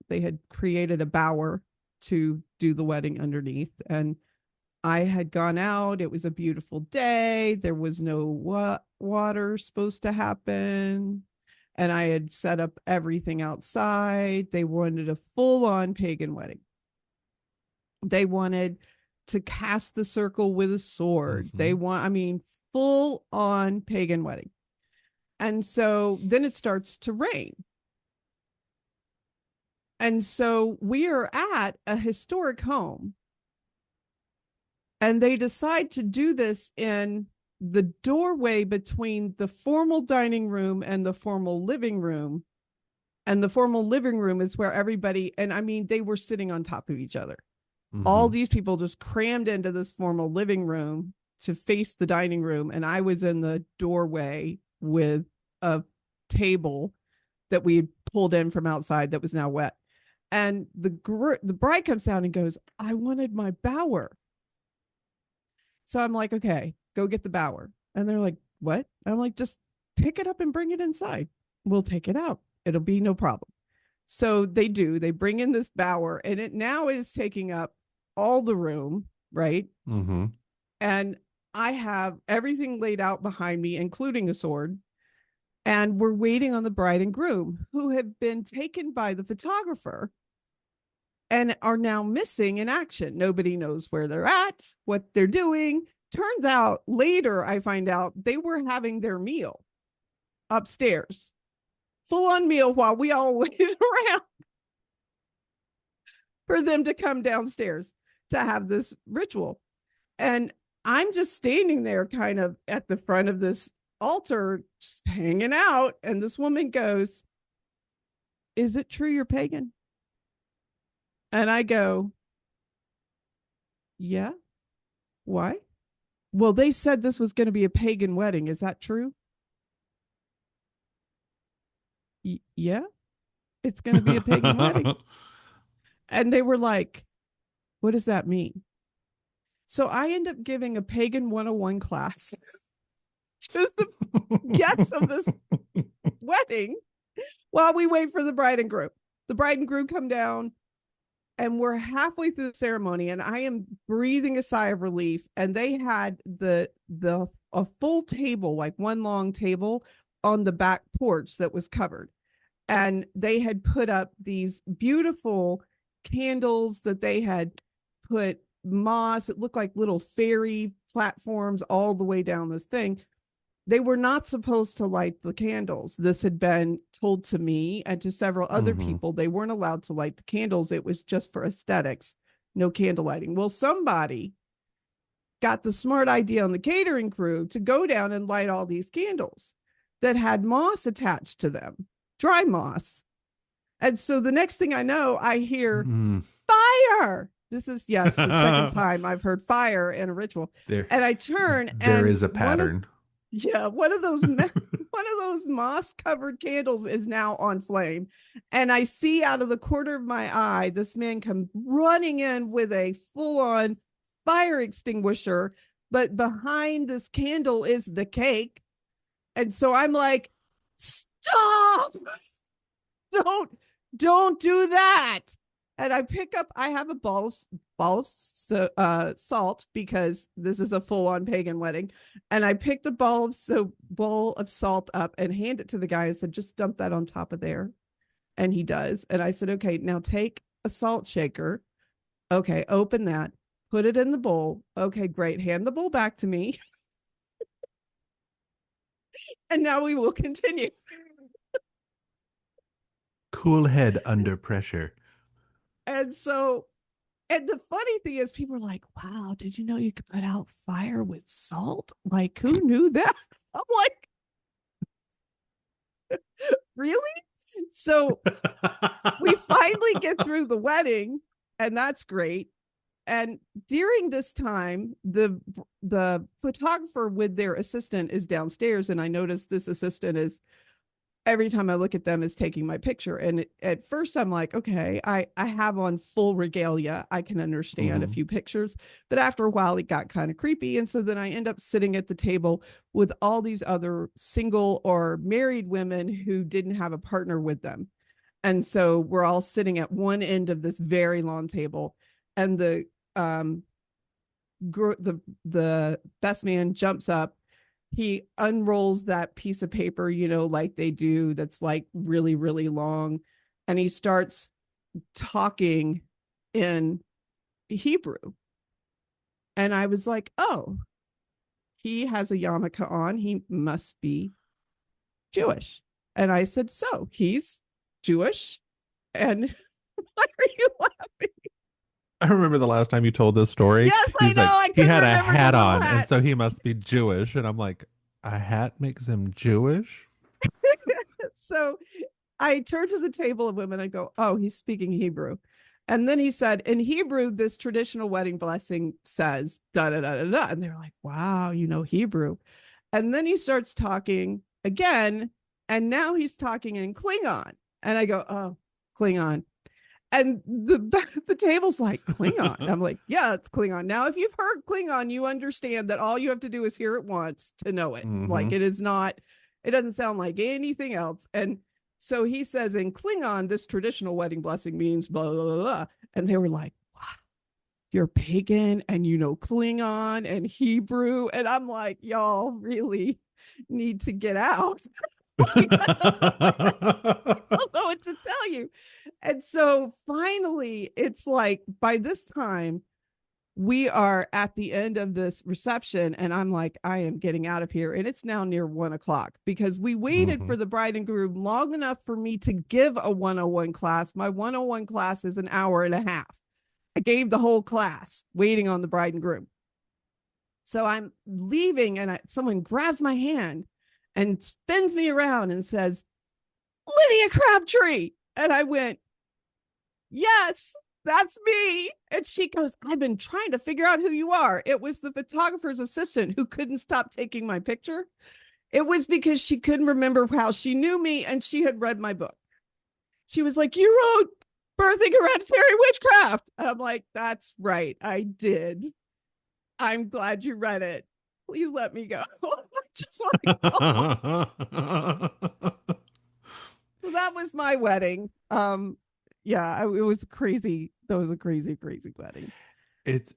They had created a bower to do the wedding underneath and I had gone out. It was a beautiful day. There was no water supposed to happen. And I had set up everything outside. They wanted a full on pagan wedding. They wanted to cast the circle with a sword.
Mm-hmm.
I mean, full on pagan wedding. And so then it starts to rain. And so we are at a historic home, and they decide to do this in the doorway between the formal dining room and the formal living room. And the formal living room is where everybody, and I mean, they were sitting on top of each other. All these people just crammed into this formal living room to face the dining room. And I was in the doorway with a table that we had pulled in from outside that was now wet. And the bride comes down and goes, I wanted my bower. So I'm like, okay, go get the bower. And they're like, what? And I'm like, just pick it up and bring it inside. We'll take it out. It'll be no problem. So they do. They bring in this bower, and it is taking up all the room, right? And I have everything laid out behind me, including a sword. And we're waiting on the bride and groom, who have been taken by the photographer and are now missing in action. Nobody knows where they're at, what they're doing. Turns out later, I find out they were having their meal upstairs, full on meal, while we all waited around for them to come downstairs to have this ritual. And I'm just standing there kind of at the front of this altar, just hanging out. And this woman goes, is it true you're pagan? And I go, yeah. Why? Well, they said this was going to be a pagan wedding. Is that true? Yeah, it's going to be a pagan wedding. And they were like, what does that mean? So I end up giving a pagan 101 class to the guests of this wedding while we wait for the bride and groom. The bride and groom come down, and we're halfway through the ceremony, and I am breathing a sigh of relief. And they had a full table, like one long table on the back porch that was covered. And they had put up these beautiful candles that they had put moss. It looked like little fairy platforms all the way down this thing. They were not supposed to light the candles. This had been told to me and to several other people. They weren't allowed to light the candles. It was just for aesthetics, no candle lighting. Well, somebody got the smart idea on the catering crew to go down and light all these candles that had moss attached to them, dry moss. And so the next thing I know, I hear fire. This is, yes, the second time I've heard fire in a ritual. And I turn,
there is a pattern.
One of those moss covered candles is now on flame. And I see out of the corner of my eye, this man come running in with a full on fire extinguisher. But behind this candle is the cake. And so I'm like, stop, don't do that. And I have a ball of salt, because this is a full-on pagan wedding. And I picked the ball of salt up and hand it to the guy and said, just dump that on top of there. And he does. And I said, okay, now take a salt shaker. Okay, open that, put it in the bowl. Okay, great. Hand the bowl back to me. And now we will continue.
Cool head under pressure.
And the funny thing is, people are like, wow, did you know you could put out fire with salt? Like, who knew that? I'm like, really? So we finally get through the wedding, and that's great. And during this time, the photographer with their assistant is downstairs, and I noticed this assistant is, every time I look at them, is taking my picture. And at first I'm like, okay, I have on full regalia. I can understand a few pictures, but after a while it got kind of creepy. And so then I end up sitting at the table with all these other single or married women who didn't have a partner with them. And so we're all sitting at one end of this very long table, and the best man jumps up. He unrolls that piece of paper, like they do, that's like really, really long. And he starts talking in Hebrew. And I was like, oh, he has a yarmulke on. He must be
Jewish. And I said, so he's Jewish. And why are you laughing?
I remember the last time you told this story.
Yes, I
He's
know.
like,
I
he
couldn't
had a
remember the
hat
little
on, and
hat.
so he must be Jewish. And I'm like, a hat makes him Jewish?
So I turned to the table of women and go, oh, he's speaking Hebrew. And then he said, in Hebrew, this traditional wedding blessing says da da da da da. And they're like, wow, you know Hebrew. And then he starts talking again. And now he's talking in Klingon. And I go, oh, Klingon. And the table's like, Klingon. I'm like, yeah, it's Klingon. Now, if you've heard Klingon, you understand that all you have to do is hear it once to know it.
Mhm.
Like, it is not, it doesn't sound like anything else. And so he says in Klingon, this traditional wedding blessing means blah, blah, blah, blah. And they were like, wow, you're pagan and you know Klingon and Hebrew. And I'm like, y'all really need to get out. I don't know what to tell you. And so finally, it's like by this time, we are at the end of this reception, and I'm like, I am getting out of here. And it's now near 1:00 because we waited for the bride and groom long enough for me to give a 101 class. My 101 class is an hour and a half. I gave the whole class waiting on the bride and groom. So I'm leaving, and someone grabs my hand and spins me around and says, Lydia Crabtree. And I went, yes, that's me. And she goes, I've been trying to figure out who you are. It was the photographer's assistant who couldn't stop taking my picture. It was because she couldn't remember how she knew me, and she had read my book. She was like, you wrote Birthing Hereditary Witchcraft. And I'm like, that's right, I did. I'm glad you read it. Please let me go. I just want to go. So that was my wedding. Yeah, it was crazy. That was a crazy, crazy wedding.
It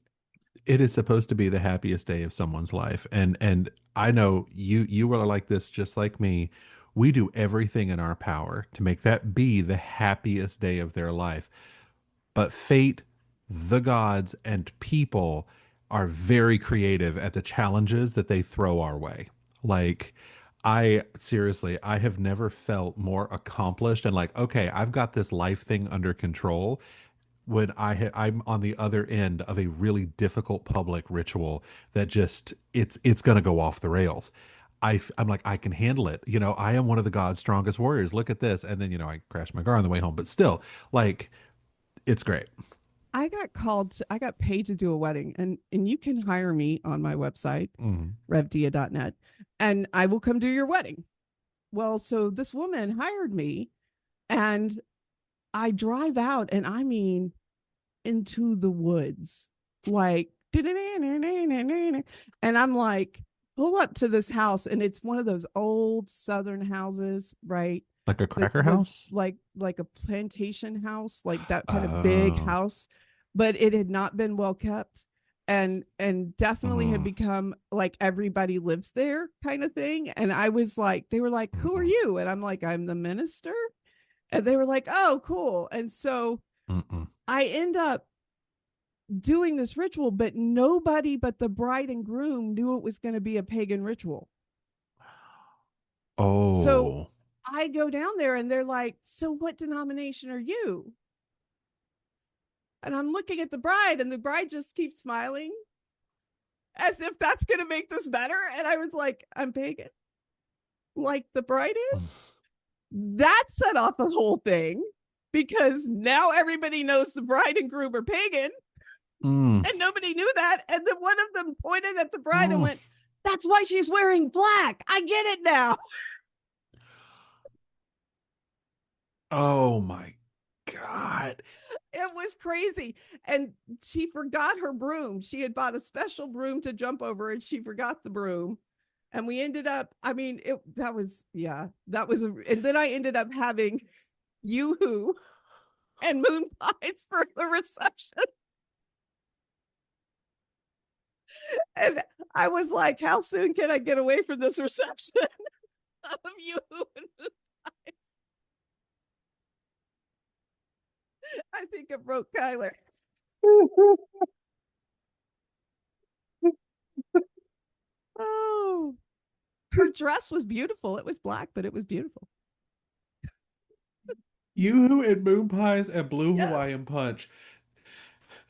is supposed to be the happiest day of someone's life, and I know you are like this, just like me. We do everything in our power to make that be the happiest day of their life. But fate, the gods, and people are very creative at the challenges that they throw our way. Like, I seriously, I have never felt more accomplished and like, okay, I've got this life thing under control when I'm on the other end of a really difficult public ritual that just it's going to go off the rails. I'm like, I can handle it. You know, I am one of the God's strongest warriors. Look at this. And then, you know, I crashed my car on the way home, but still, like, it's great.
I got paid to do a wedding, and you can hire me on my website,
Mm.
revdia.net, and I will come do your wedding. Well, so this woman hired me, and I drive out, and I mean into the woods, like, and I'm like, pull up to this house, and it's one of those old Southern houses, right?
Like a
That
cracker
was
house?
like a plantation house, like that kind of big
Oh.
house, but it had not been well kept, and definitely had
Mm.
become like everybody lives there kind of thing. And I was like, they were like, who are
Mm-mm.
you? And I'm like, I'm the minister. And they were like, oh, cool. And so
Mm-mm.
I end up doing this ritual, but nobody but the bride and groom knew it was going to be a pagan ritual. So
Oh.
I go down there, and they're like, so what denomination are you? And I'm looking at the bride, and the bride just keeps smiling as if that's going to make this better. And I was like, I'm pagan, like the bride is. That set off the whole thing, because now everybody knows the bride and groom are pagan,
Mm.
and nobody knew that. And then one of them pointed at the bride and
Mm.
went, that's why she's wearing black. I get it now.
Oh my God.
It was crazy. And she forgot her broom. She had bought a special broom to jump over, and she forgot the broom. And we ended up, I mean, that was, and then I ended up having Yoo-hoo and moon pies for the reception. And I was like, how soon can I get away from this reception of Yoo-hoo and moon pies? I think it broke Kyler. Oh, her dress was beautiful. It was black, but it was beautiful.
Yoo-hoo and moon pies and blue
Yeah.
Hawaiian punch.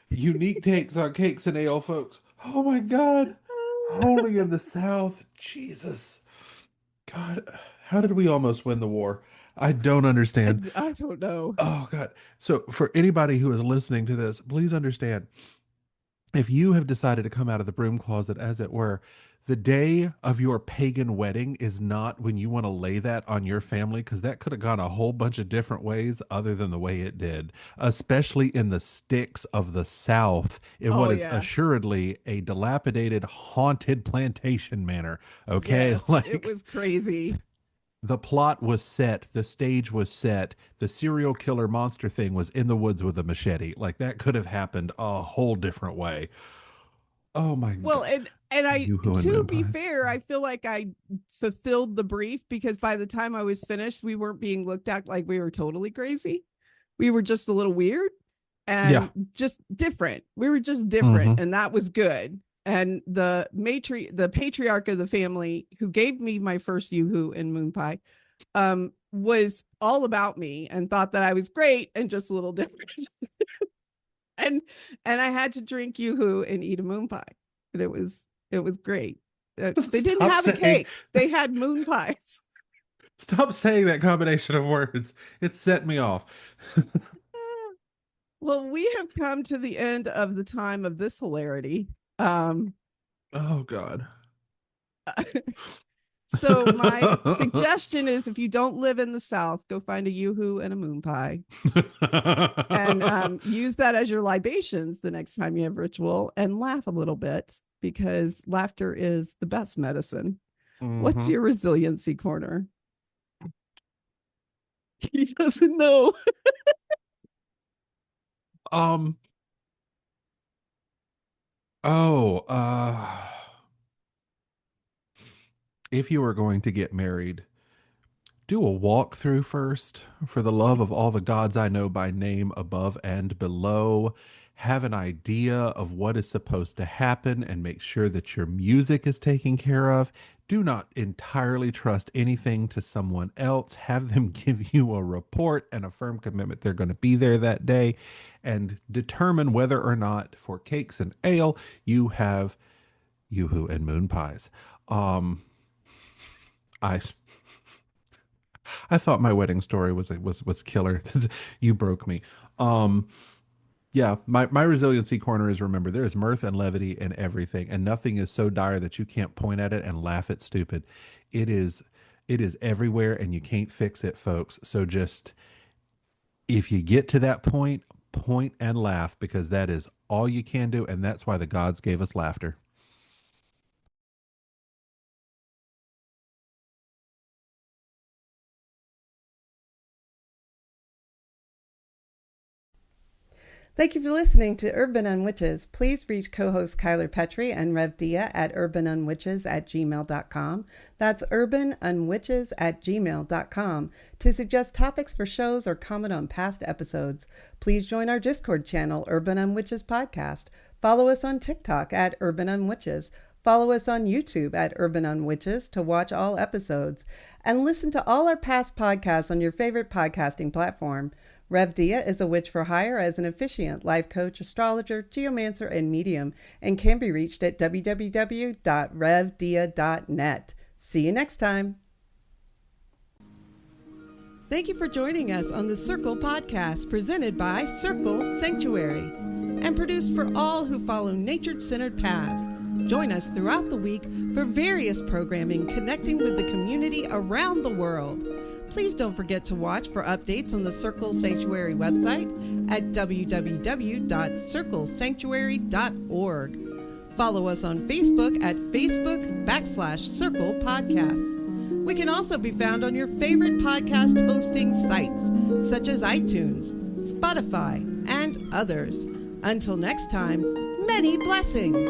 Unique takes on cakes and ale, folks. Oh my God. Holy in the South. Jesus. God, how did we almost win the war? I don't understand.
I don't know.
Oh God. So for anybody who is listening to this, please understand, if you have decided to come out of the broom closet, as it were, the day of your pagan wedding is not when you want to lay that on your family, because that could have gone a whole bunch of different ways other than the way it did, especially in the sticks of the South, in what is assuredly a dilapidated, haunted plantation manor. Okay.
Yes,
like
it was crazy.
the plot was set, the stage was set, the serial killer monster thing was in the woods with a machete. Like that could have happened a whole different way. Oh my
Well,
God.
and I,
Yoo-hoo and
to
moon
be
pies.
fair, I feel like I fulfilled the brief, because by the time I was finished, we weren't being looked at like we were totally crazy. We were just a little weird and just different. We were just different, and that was good. And the patriarch of the family who gave me my first yoo-hoo and moon pie was all about me and thought that I was great and just a little different. and I had to drink yoo-hoo and eat a moon pie, and it was great. They didn't have a cake; they had moon pies.
Stop saying that combination of words. It set me off.
Well, we have come to the end of the time of this hilarity.
Oh God.
So my suggestion is, if you don't live in the South, go find a yoo-hoo and a moon pie, and use that as your libations the next time you have ritual, and laugh a little bit, because laughter is the best medicine. What's your resiliency corner? He doesn't know.
If you are going to get married, do a walkthrough first. For the love of all the gods I know by name above and below, have an idea of what is supposed to happen and make sure that your music is taken care of. Do not entirely trust anything to someone else. Have them give you a report and a firm commitment they're going to be there that day, and determine whether or not for cakes and ale you have yoo-hoo and moon pies. I thought my wedding story was killer. You broke me. Yeah, my resiliency corner is, remember, there is mirth and levity in everything, and nothing is so dire that you can't point at it and laugh at stupid. It is everywhere, and you can't fix it, folks. So just, if you get to that point and laugh, because that is all you can do, and that's why the gods gave us laughter.
Thank you for listening to Urban Unwitches. Please reach co-host Kyler Petrie and Rev Dia at urbanunwitches@gmail.com. That's urbanunwitches@gmail.com to suggest topics for shows or comment on past episodes. Please join our Discord channel, Urban Unwitches Podcast. Follow us on TikTok at Urban Unwitches. Follow us on YouTube at Urban Unwitches to watch all episodes. And listen to all our past podcasts on your favorite podcasting platform. Rev Dia is a witch for hire as an officiant, life coach, astrologer, geomancer, and medium, and can be reached at www.revdia.net. See you next time. Thank you for joining us on the Circle Podcast, presented by Circle Sanctuary, and produced for all who follow nature-centered paths. Join us throughout the week for various programming connecting with the community around the world. Please don't forget to watch for updates on the Circle Sanctuary website at www.circlesanctuary.org. Follow us on Facebook at Facebook.com/Circle Podcasts. We can also be found on your favorite podcast hosting sites, such as iTunes, Spotify, and others. Until next time, many blessings.